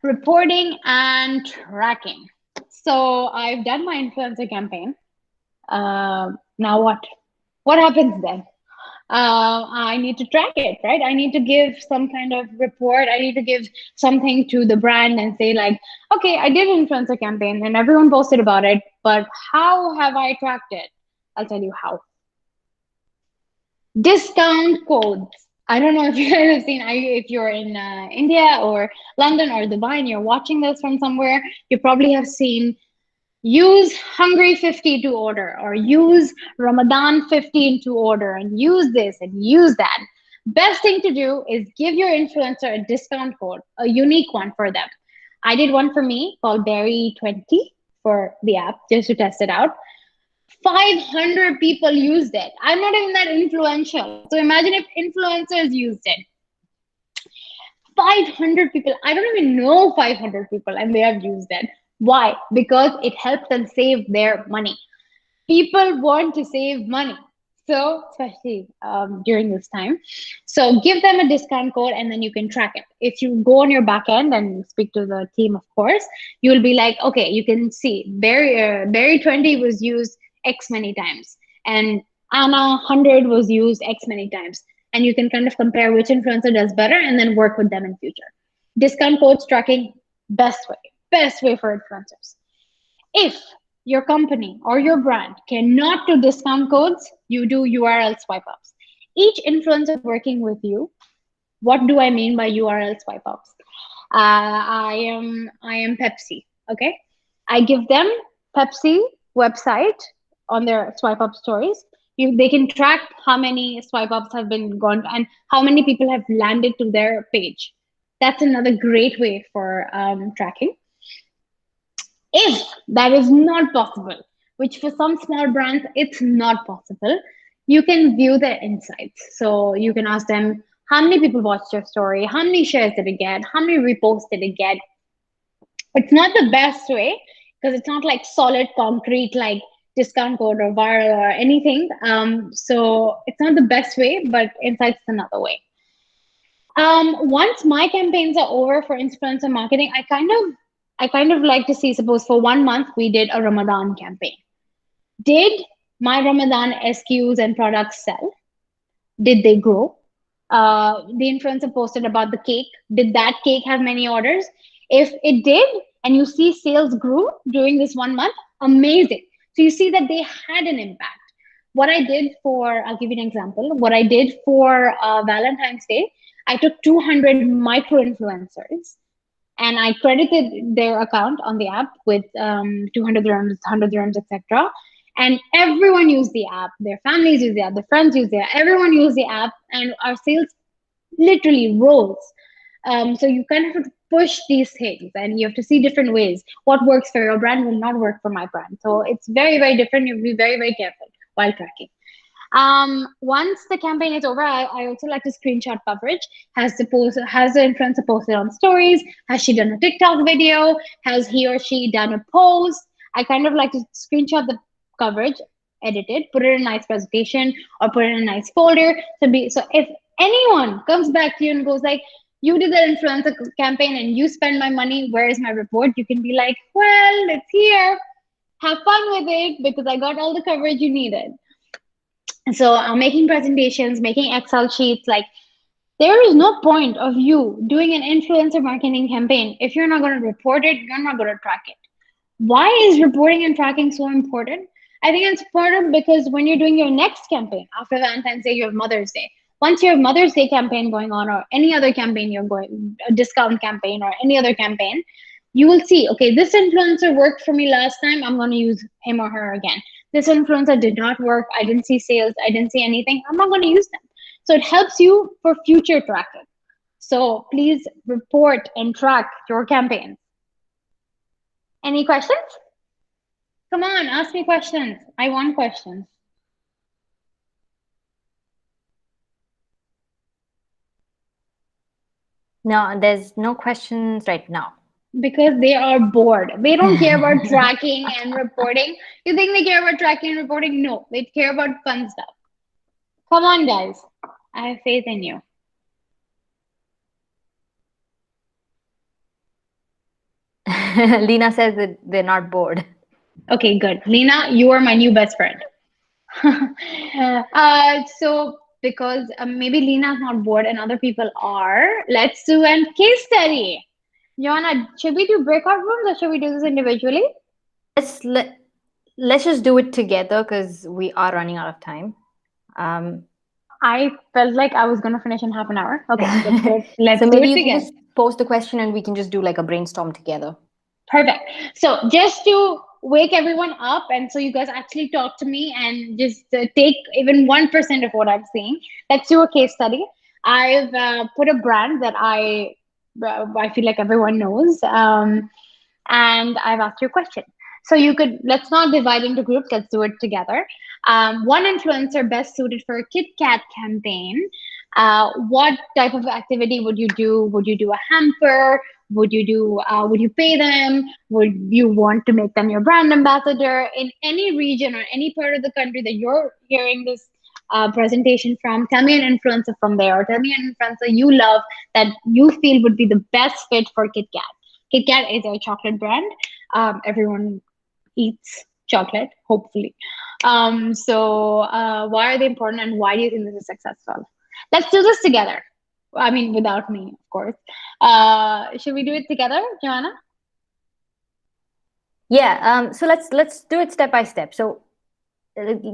A: Reporting and tracking. So I've done my influencer campaign. Now what? What happens then? I need to track it, right? I need to give some kind of report. I need to give something to the brand and say like, okay, I did an influencer campaign and everyone posted about it, but how have I tracked it? I'll tell you how. Discount codes. I don't know if you guys have seen, if you're in India or London or Dubai and you're watching this from somewhere, you probably have seen use Hungry 50 to order, or use Ramadan 15 to order, and use this and use that. Best thing to do is give your influencer a discount code, a unique one for them. I did one for me called Berry20 for the app just to test it out. 500 people used it. I'm not even that influential. So imagine if influencers used it. 500 people. I don't even know 500 people and they have used it. Why? Because it helps them save their money. People want to save money. So, especially during this time. So, give them a discount code and then you can track it. If you go on your back end and speak to the team, of course, you will be like, okay, you can see Berry 20 was used X many times, and Anna 100 was used X many times. And you can kind of compare which influencer does better and then work with them in future. Discount codes tracking, best way for influencers. If your company or your brand cannot do discount codes, you do URL swipe ups. Each influencer working with you, what do I mean by URL swipe ups? I am Pepsi. Okay, I give them Pepsi website on their swipe up stories. They can track how many swipe ups have been gone and how many people have landed to their page. That's another great way for tracking. If that is not possible, which for some small brands it's not possible, you can view their insights. So you can ask them how many people watched your story, how many shares did it get, how many reposts did it get. It's not the best way because it's not like solid concrete like discount code or viral or anything. So it's not the best way, but insights is another way. Once my campaigns are over for influencer marketing, I kind of like to see, suppose for 1 month we did a Ramadan campaign. Did my Ramadan SKUs and products sell? Did they grow? The influencer posted about the cake. Did that cake have many orders? If it did, and you see sales grew during this 1 month, amazing. So you see that they had an impact. What I did for, I'll give you an example. What I did for Valentine's Day, I took 200 micro influencers and I credited their account on the app with 200 dirhams, 100 dirhams, etc. And everyone used the app. Their families use the app. Their friends use the app. Everyone used the app, and our sales literally rose. So you kind of have to push these things, and you have to see different ways. What works for your brand will not work for my brand. So it's very, very different. You have to be very, very careful while tracking. Once the campaign is over, I also like to screenshot coverage. Has the influencer posted on stories? Has she done a TikTok video? Has he or she done a post? I kind of like to screenshot the coverage, edit it, put it in a nice presentation, or put it in a nice folder. So if anyone comes back to you and goes like, you did the influencer campaign and you spend my money, where is my report? You can be like, well, it's here. Have fun with it because I got all the coverage you needed. So making presentations, making Excel sheets, like there is no point of you doing an influencer marketing campaign if you're not going to report it, you're not going to track it. Why is reporting and tracking so important? I think it's important because when you're doing your next campaign after Valentine's Day, you have Mother's Day. Once you have Mother's Day campaign going on, or any other campaign you're going, a discount campaign or any other campaign, you will see, okay, this influencer worked for me last time. I'm going to use him or her again. This influencer did not work. I didn't see sales. I didn't see anything. I'm not going to use them. So it helps you for future tracking. So please report and track your campaigns. Any questions? Come on, ask me questions. I want questions.
B: No, there's no questions right now.
A: Because they are bored. They don't care about tracking and reporting. You think they care about tracking and reporting? No, they care about fun stuff. Come on, guys. I have faith in you.
B: Lena says that they're not bored.
A: Okay, good. Lena, you are my new best friend. So because maybe Lena's not bored and other people are, let's do a case study. Joanna, should we do breakout rooms or should we do this individually?
B: Let's just do it together because we are running out of time.
A: I felt like I was gonna finish in half an hour. Okay, let's do it.
B: So
A: Let's do
B: maybe
A: it
B: you can
A: together.
B: just post the question and we can just do like a brainstorm together.
A: Perfect. So just to wake everyone up, and so you guys actually talk to me and just take even 1% of what I'm saying. Let's do a case study. I've put a brand that I feel like everyone knows, and I've asked you a question. So you could let's not divide into groups. Let's do it together. One influencer best suited for a KitKat campaign. What type of activity would you do? Would you do a hamper? Would you do? Would you pay them? Would you want to make them your brand ambassador in any region or any part of the country that you're hearing this presentation from? Tell me an influencer from there, or tell me an influencer you love that you feel would be the best fit for KitKat. KitKat is a chocolate brand. Everyone eats chocolate, hopefully. Why are they important, and why do you think this is successful? Let's do this together. I mean, without me, of course. Should we do it together, Joanna?
B: Yeah, so let's do it step by step. So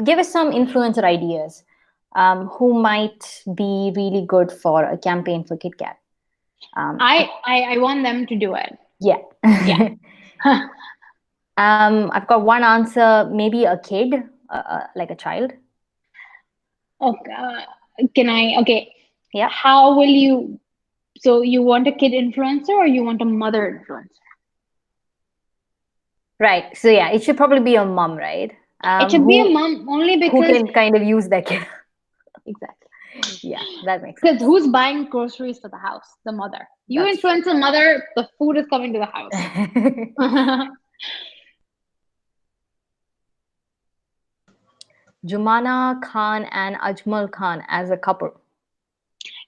B: give us some influencer ideas who might be really good for a campaign for KitKat.
A: I want them to do it.
B: Yeah.
A: Yeah.
B: I've got one answer, maybe a kid, like a child.
A: Okay. Can I? Okay.
B: Yeah.
A: How will you? So you want a kid influencer or you want a mother influencer?
B: Right. So yeah, it should probably be a mom, right?
A: It should be a mom only
B: Who
A: because
B: can kind of use that kid.
A: exactly.
B: Yeah, that makes
A: Because
B: sense.
A: who's buying groceries for the house? The mother. You
B: That's true.
A: influence the mother, the food is coming to the house.
B: Jumana Khan and Ajmal Khan as a couple.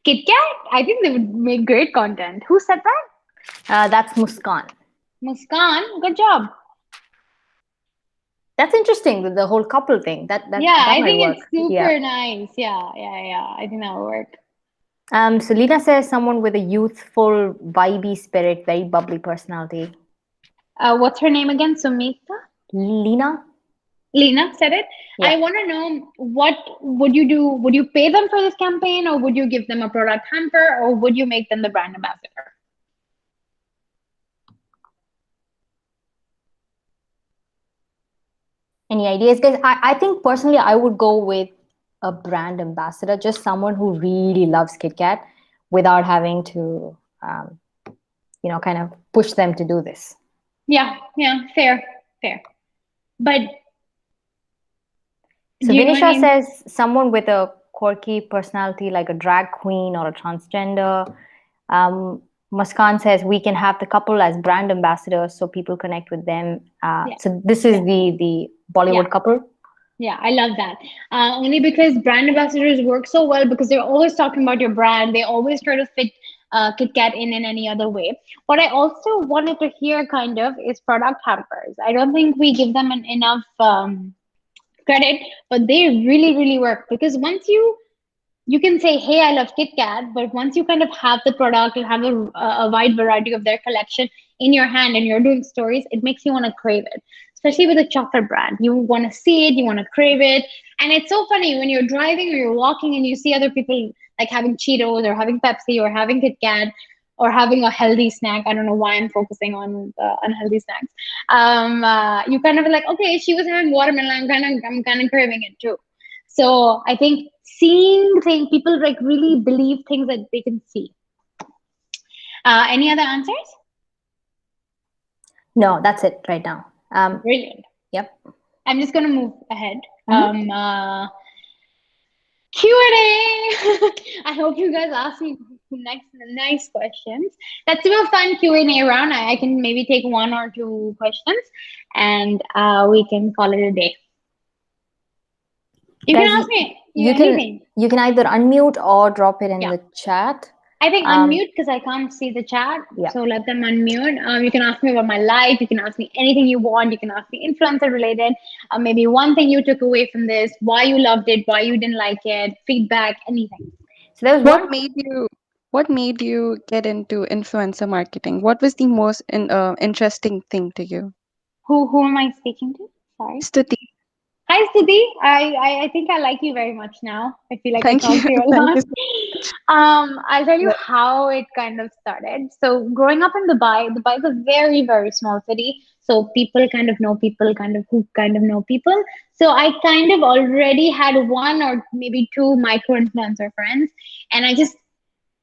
A: KitKat, I think they would make great content. Who said that?
B: That's Muskan.
A: Muskan, good job.
B: That's interesting, the whole couple thing.
A: Yeah,
B: That
A: I
B: might
A: think
B: work.
A: it's
B: Yeah.
A: super nice. Yeah, yeah, yeah. I think that will work.
B: Selena says someone with a youthful, vibey spirit, very bubbly personality.
A: What's her name again? Sumita?
B: Lena?
A: Lena said it.
B: Yeah.
A: I want to know what would you do? Would you pay them for this campaign, or would you give them a product hamper, or would you make them the brand ambassador?
B: Any ideas, guys? I think personally I would go with a brand ambassador, just someone who really loves KitKat without having to, kind of push them to do this.
A: Yeah, yeah, fair, fair. But
B: So
A: do you know
B: Vinisha
A: any?
B: says someone with a quirky personality like a drag queen or a transgender. Muskan says we can have the couple as brand ambassadors so people connect with them.
A: Yeah,
B: So this is
A: yeah,
B: the
A: yeah.
B: Bollywood couple.
A: Yeah, I love that. Only because brand ambassadors work so well because they're always talking about your brand. They always try to fit KitKat in any other way. What I also wanted to hear kind of is product hampers. I don't think we give them enough credit, but they really, really work because once you can say, "Hey, I love KitKat," but once you kind of have the product and have a wide variety of their collection in your hand and you're doing stories, it makes you want to crave it. Especially with a chocolate brand, you want to see it, you want to crave it, and it's so funny when you're driving or you're walking and you see other people like having Cheetos or having Pepsi or having KitKat or having a healthy snack. I don't know why I'm focusing on unhealthy snacks. You kind of like, okay, she was having watermelon. I'm kind of craving it too. So I think seeing things, people like really believe things that they can see. Any other answers?
B: No, that's it right now.
A: Brilliant.
B: Yep.
A: I'm just gonna move ahead.
B: Mhm.
A: Q&A. I hope you guys ask me next nice questions. Let's do a fun Q&A round. I can maybe take one or two questions, and we can call it a day. You can
B: Guys,
A: ask me
B: you can
A: anything.
B: you can either unmute or drop it in
A: Yeah.
B: the chat.
A: I think
B: Um,
A: unmute because I can't see the chat.
B: yeah.
A: So let them unmute. You can ask me about my life. You can ask me anything you want. You can ask me influencer related. Maybe one thing you took away from this, why you loved it, why you didn't like it, feedback, anything.
B: So there was
C: What
B: one.
C: made you what made you get into influencer marketing? What was the most interesting thing to you?
A: Who am I speaking to? Sorry.
C: Stuti.
A: Hi, Sudhi. I think I like you very much now. I feel like I
C: Thank you.
A: talk to you a
C: Thank
A: lot.
C: you so much.
A: I'll tell you
C: Yeah.
A: how it kind of started. So, growing up in Dubai is a very, very small city. So, people kind of know people, kind of who kind of know people. So, I kind of already had one or maybe two micro influencer friends. And I just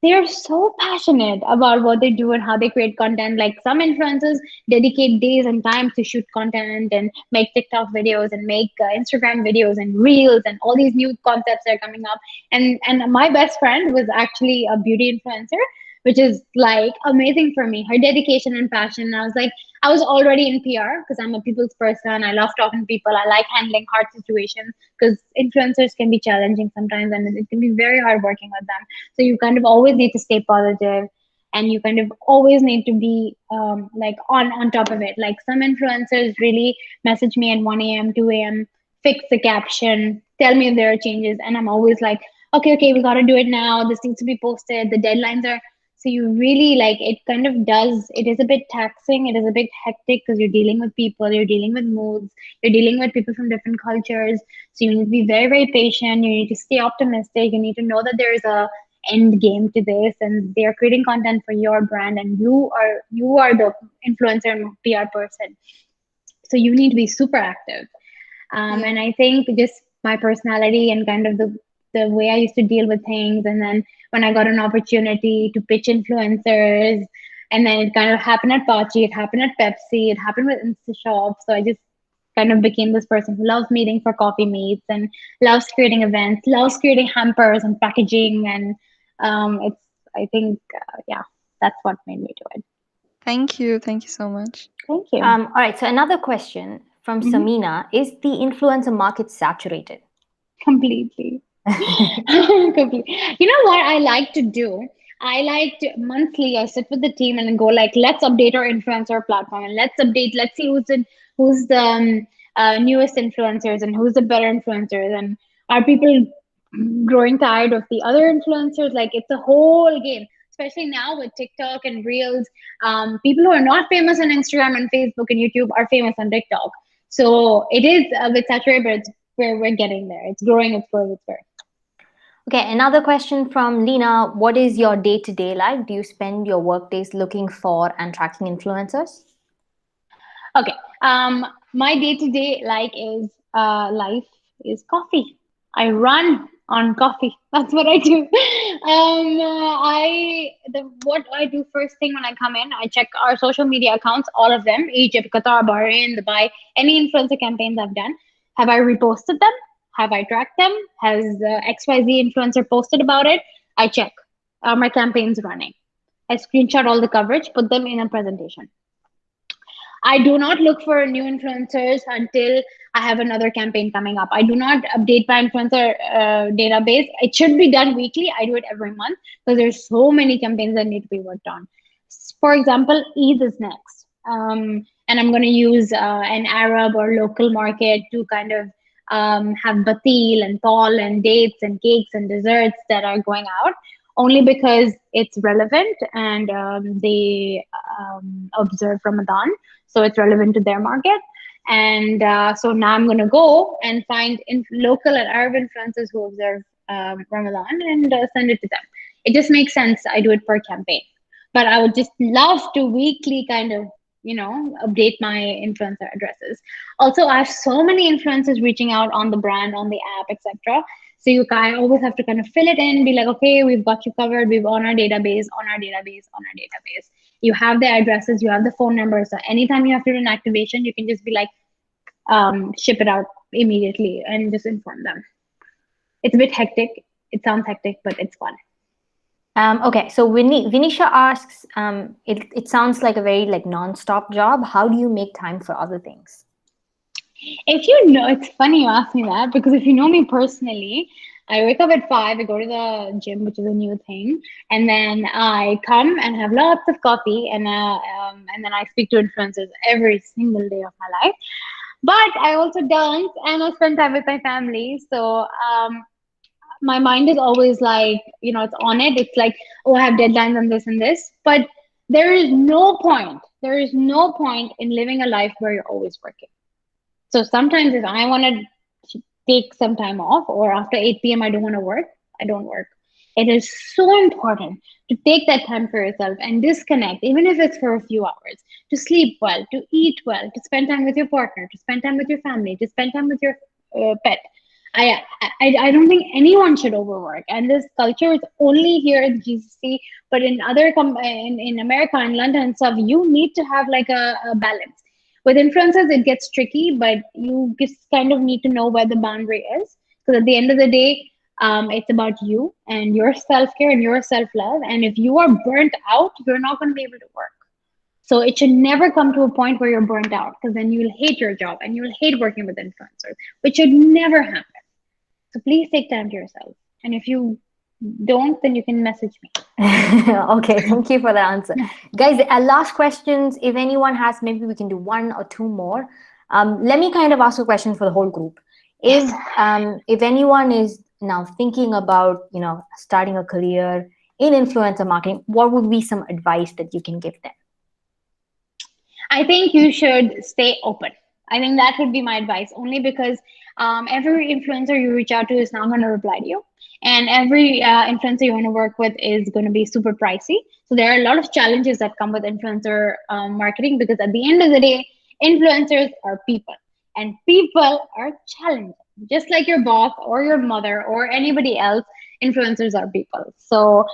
A: they're so passionate about what they do and how they create content. Like some influencers dedicate days and time to shoot content and make TikTok videos and make Instagram videos and reels and all these new concepts that are coming up. And my best friend was actually a beauty influencer, which is like amazing for me. Her dedication and passion. And I was like, I was already in PR because I'm a people's person. I love talking to people. I like handling hard situations because influencers can be challenging sometimes and it can be very hard working with them. So you kind of always need to stay positive, and you kind of always need to be like on top of it. Like some influencers really message me at 1 a.m., 2 a.m., fix the caption, tell me if there are changes, and I'm always like, okay, we got to do it now. This needs to be posted. The deadlines are. So you really like it. Kind of does. It is a bit taxing. It is a bit hectic because you're dealing with people. You're dealing with moods. You're dealing with people from different cultures. So you need to be very, very patient. You need to stay optimistic. You need to know that there is a end game to this, and they are creating content for your brand, and you are the influencer and PR person, so you need to be super active.
C: Yeah.
A: And I think just my personality and kind of the way I used to deal with things, and then when I got an opportunity to pitch influencers, and then it kind of happened at Pachi, it happened at Pepsi, it happened with Instashop. So I just kind of became this person who loves meeting for coffee meets and loves creating events, loves creating hampers and packaging, and it's I think yeah, that's what made me do it.
C: Thank you. Thank you so much.
A: Thank you.
B: All right, so another question from
A: Mhm.
B: Samina: is the influencer market saturated?
A: Completely. Completely. You know what I like to do? I like to monthly I sit with the team and go like, let's update our influencer platform and let's see who's the newest influencers and who's the better influencers, and are people growing tired of the other influencers? Like it's a whole game, especially now with TikTok and Reels. People who are not famous on Instagram and Facebook and YouTube are famous on TikTok. So it is a bit saturated, but it's where we're getting there. It's growing, it's growing, it's growing.
B: Okay, another question from Lena: what is your day to day like? Do you spend your work days looking for and tracking influencers?
A: Okay. My day to day life is coffee. I run on coffee. That's what I do. What I do first thing when I come in, I check our social media accounts, all of them, Egypt, Qatar, Bahrain, Dubai, any influencer campaigns I've done. Have I reposted them? Have I tracked them? Has XYZ influencer posted about it? I check. Are my campaigns running? I screenshot all the coverage, put them in a presentation. I do not look for new influencers until I have another campaign coming up. I do not update my influencer database. It should be done weekly. I do it every month because there's so many campaigns that need to be worked on. For example, Eid is next. And I'm going to use an Arab or local market to kind of have batil and tall and dates and cakes and desserts that are going out only because it's relevant and they observe Ramadan, so it's relevant to their market. And so now I'm going to go and find local and Arab influencers who observe Ramadan and send it to them. It just makes sense. I do it per campaign, but I would just love to weekly kind of update my influencer addresses. Also, I have so many influencers reaching out on the brand, on the app, etc. So you kind always have to kind of fill it in, be like, okay, we've got you covered. We've on our database, on our database, on our database. You have the addresses, you have the phone numbers. So anytime you have to do an activation, you can just be like, ship it out immediately and just inform them. It's a bit hectic. It sounds hectic, but it's fun.
B: Okay, so Vinisha asks, it sounds like a very like non-stop job. How do you make time for other things?
A: If you know, it's funny you ask me that because if you know me personally, I wake up at 5, I go to the gym, which is a new thing, and then I come and have lots of coffee, and then I speak to influencers every single day of my life. But I also dance and I spend time with my family. So my mind is always like, it's on it. It's like, oh, I have deadlines on this and this. But there is no point. There is no point in living a life where you're always working. So sometimes if I want to take some time off, or after 8 p.m. I don't want to work, I don't work. It is so important to take that time for yourself and disconnect, even if it's for a few hours, to sleep well, to eat well, to spend time with your partner, to spend time with your family, to spend time with your pet. I don't think anyone should overwork, and this culture is only here in GCC, but in in America and London and stuff, you need to have like a balance. With influencers, it gets tricky, but you just kind of need to know where the boundary is, because at the end of the day, it's about you and your self care and your self love. And if you are burnt out, you're not going to be able to work. So it should never come to a point where you're burnt out, because then you'll hate your job and you'll hate working with influencers, which should never happen. So please take time to yourself. And if you don't, then you can message me.
B: Okay, thank you for the answer. Guys, last questions. If anyone has, maybe we can do one or two more. Let me kind of ask a question for the whole group. If anyone is now thinking about, starting a career in influencer marketing, what would be some advice that you can give them?
A: I think you should stay open. I think that would be my advice, only because every influencer you reach out to is not going to reply to you. And every influencer you want to work with is going to be super pricey. So there are a lot of challenges that come with influencer marketing, because at the end of the day, influencers are people, and people are challenging. Just like your boss or your mother or anybody else, influencers are people. So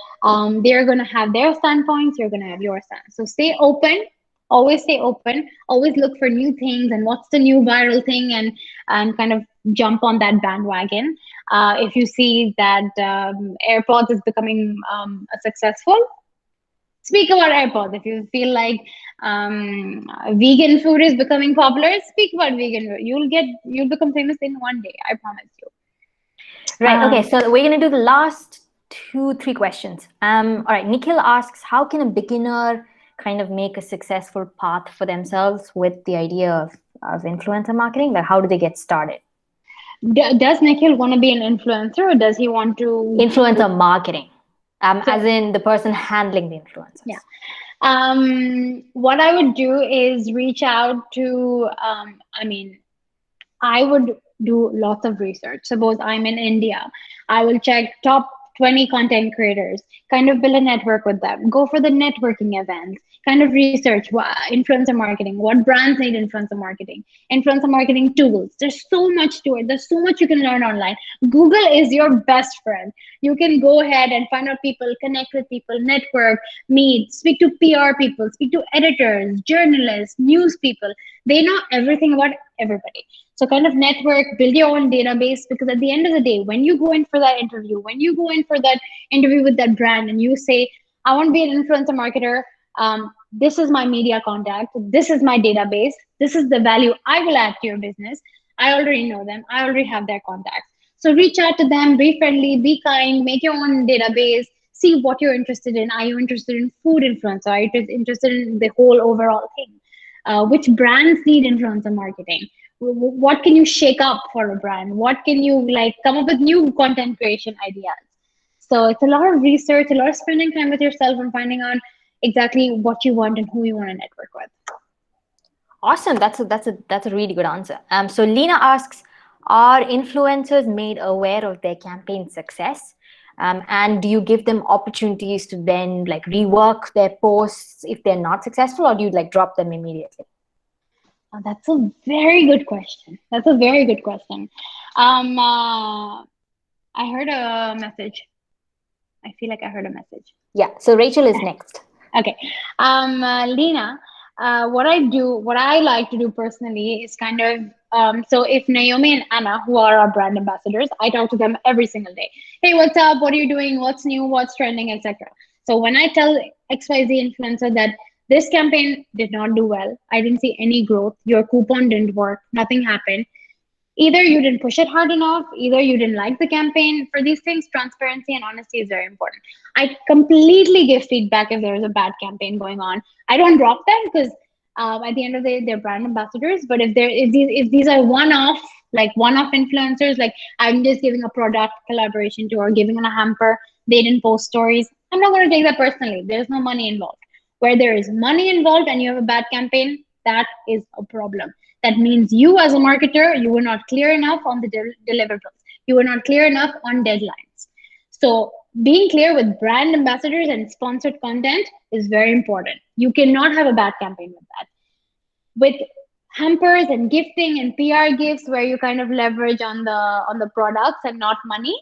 A: they're going to have their standpoints, you're going to have your stand. So stay open, always look for new things and what's the new viral thing, and kind of jump on that bandwagon. If you see that AirPods is becoming successful, speak about AirPods. If you feel like vegan food is becoming popular, speak about vegan food. You'll become famous in one day, I promise you.
B: Right. Okay. So we're going to do the last 2-3 questions. All right. Nikhil asks, how can a beginner kind of make a successful path for themselves with the idea of influencer marketing? Like, how do they get started?
A: Does Nikhil want to be an influencer, or does he want to
B: influencer marketing? As in the person handling the influencers.
A: Yeah. What I would do is reach out to. I would do lots of research. Suppose I'm in India, I will check top 20 content creators, kind of build a network with them, go for the networking events, kind of research influencer marketing, what brands need influencer marketing tools. There's so much to it. There's so much you can learn online. Google is your best friend. You can go ahead and find out people, connect with people, network, meet, speak to PR people, speak to editors, journalists, news people. They know everything about everybody. So kind of network, build your own database, because at the end of the day, when you go in for that interview, with that brand and you say, I want to be an influencer marketer, this is my media contact, this is my database, this is the value I will add to your business. I already know them. I already have their contacts. So reach out to them, be friendly, be kind, make your own database, see what you're interested in. Are you interested in food influencer? Are you interested in the whole overall thing? Which brands need influencer marketing? What can you shake up for a brand? What can you come up with new content creation ideas? So it's a lot of research, a lot of spending time with yourself and finding out exactly what you want and who you want to network with.
B: Awesome. That's a really good answer. So Lena asks, are influencers made aware of their campaign success? And do you give them opportunities to then rework their posts if they're not successful, or do you drop them immediately?
A: That's a very good question. I heard a message. I feel like I heard a message.
B: Yeah. So Rachel is next.
A: Okay. Lena, what I like to do personally is kind of, so if Naomi and Anna, who are our brand ambassadors, I talk to them every single day. Hey, what's up? What are you doing? What's new? What's trending, etc. So when I tell XYZ influencer that this campaign did not do well, I didn't see any growth, your coupon didn't work, nothing happened, either you didn't push it hard enough, either you didn't like the campaign. For these things, transparency and honesty is very important. I completely give feedback if there is a bad campaign going on. I don't drop them, because at the end of the day, they're brand ambassadors. But if these are one-off influencers, like I'm just giving a product collaboration to, or giving them a hamper, they didn't post stories, I'm not going to take that personally. There's no money involved. Where there is money involved and you have a bad campaign, that is a problem. That means you, as a marketer, you were not clear enough on the deliverables. You were not clear enough on deadlines. So being clear with brand ambassadors and sponsored content is very important. You cannot have a bad campaign with that. With hampers and gifting and PR gifts where you kind of leverage on the products and not money,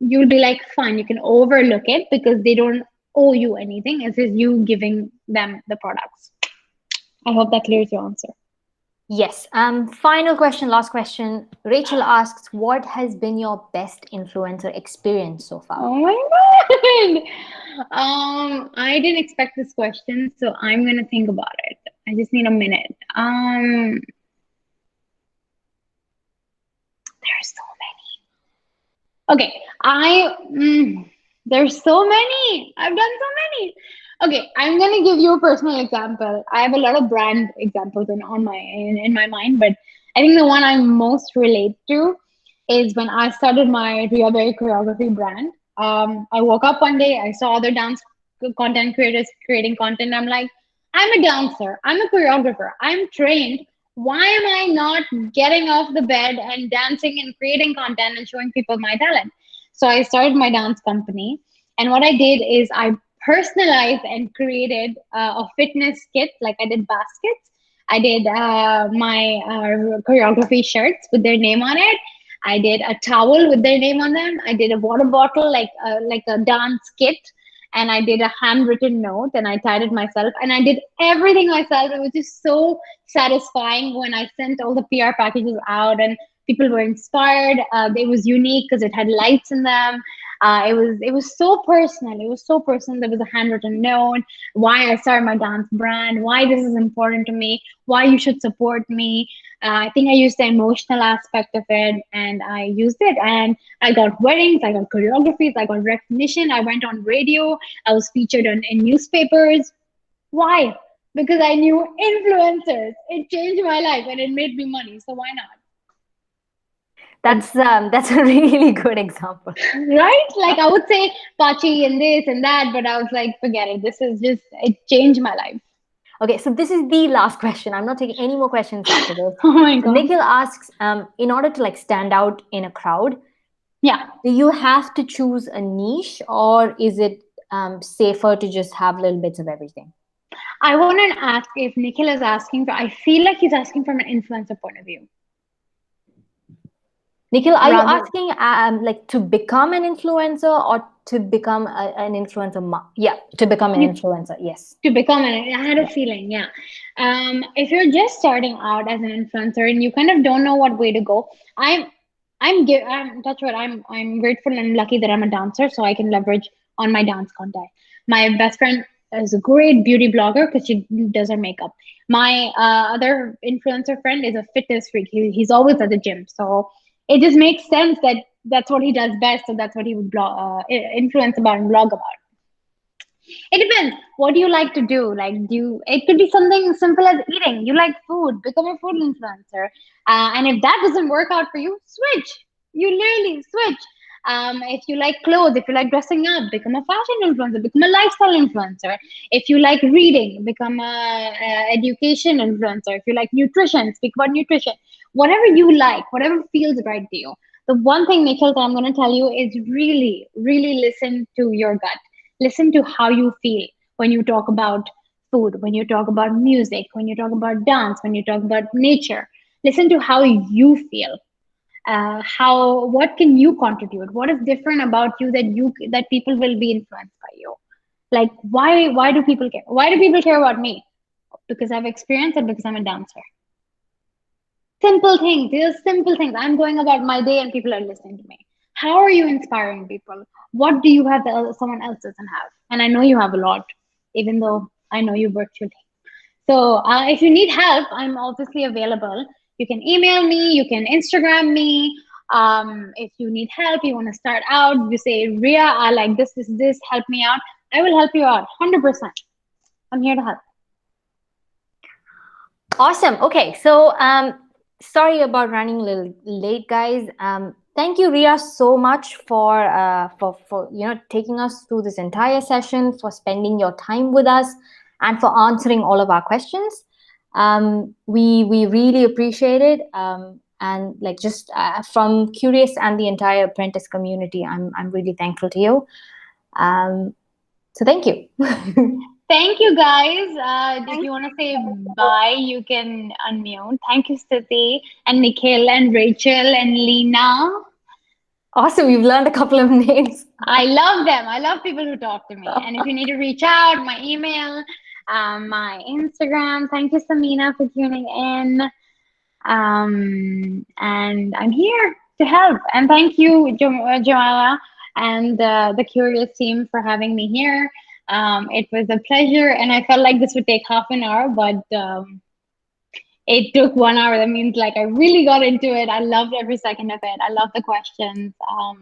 A: you'll be like, fine, you can overlook it because they don't owe you anything. It's just you giving them the products. I hope that clears your answer.
B: Yes. Final question, last question. Rachel asks, what has been your best influencer experience so far?
A: Oh my god. I didn't expect this question, so I'm gonna think about it. I just need a minute. There's so many. Okay, there's so many. I've done so many. Okay, I'm gonna give you a personal example. I have a lot of brand examples in my mind, but I think the one I most relate to is when I started my Riya Berry choreography brand. I woke up one day, I saw other dance content creators creating content. I'm like, I'm a dancer, I'm a choreographer, I'm trained. Why am I not getting off the bed and dancing and creating content and showing people my talent? So I started my dance company. And what I did is I personalized and created a fitness kit. Like I did baskets. I did my choreography shirts with their name on it. I did a towel with their name on them. I did a water bottle, like a dance kit, and I did a handwritten note, and I tied it myself, and I did everything myself. It was just so satisfying when I sent all the PR packages out, and people were inspired. It was unique because it had lights in them. It was so personal. It was so personal. There was a handwritten note, why I started my dance brand, why this is important to me, why you should support me. I think I used the emotional aspect of it, and I used it, and I got weddings, I got choreographies, I got recognition. I went on radio. I was featured in newspapers. Why? Because I knew influencers. It changed my life and it made me money. So why not?
B: That's a really good example.
A: Right? Like I would say Pachi and this and that, but I was like, forget it. This is just, it changed my life.
B: Okay, so this is the last question. I'm not taking any more questions after this.
A: Oh my
B: So
A: God.
B: Nikhil asks, in order to like stand out in a crowd,
A: Yeah.
B: do you have to choose a niche, or is it safer to just have little bits of everything?
A: I want to ask if Nikhil is asking for, I feel like he's asking from an influencer point of view.
B: Nikhil, are you
A: Rather,
B: asking like to become an influencer or to become an influencer? Yeah, to become an
A: you
B: influencer. Yes.
A: to become an, I had a
B: Yeah.
A: feeling, yeah. If you're just starting out as an influencer and you kind of don't know what way to go, I'm that's what I'm grateful and lucky that I'm a dancer, so I can leverage on my dance content. My best friend is a great beauty blogger because she does her makeup. My other influencer friend is a fitness freak. He's always at the gym, so it just makes sense that that's what he does best. So that's what he would influence about and blog about. It depends. What do you like to do? Like, it could be something simple as eating. You like food, become a food influencer. And if that doesn't work out for you, switch. You literally switch. If you like clothes, if you like dressing up, become a fashion influencer, become a lifestyle influencer. If you like reading, become a education influencer. If you like nutrition, speak about nutrition. Whatever you like, whatever feels right to you. The one thing, Nikhil, that I'm going to tell you is really, really listen to your gut. Listen to how you feel when you talk about food, when you talk about music, when you talk about dance, when you talk about nature. Listen to how you feel. How what can you contribute? What is different about you that people will be influenced by you? Like why do people care? Why do people care about me? Because I've experienced it, because I'm a dancer. Simple things. These are simple things. I'm going about my day and people are listening to me. How are you inspiring people? What do you have that someone else doesn't have? And I know you have a lot, even though I know you virtually. So if you need help, I'm obviously available. You can email me, you can Instagram me. If you need help, you want to start out, you say, Ria, I like this, help me out. I will help you out 100%. I'm here to help.
B: Awesome. Okay, so sorry about running a little late, guys. Thank you, Ria, so much for taking us through this entire session, for spending your time with us, and for answering all of our questions. We really appreciate it. And like just from Curious and the entire apprentice community, I'm really thankful to you. So thank you.
A: Thank you, guys. If
C: Thank
A: you want to say
C: you.
A: bye, you can unmute. Thank you, Stiti, and Nikhil, and Rachel, and Lena.
B: Awesome, you've learned a couple of names.
A: I love them. I love people who talk to me. And if you need to reach out, my email, my Instagram. Thank you, Samina, for tuning in. And I'm here to help. And thank you, Joanna, and the Curious team for having me here. It was a pleasure, and I felt like this would take half an hour, but it took 1 hour. That means like I really got into it. I loved every second of it. I love the questions. I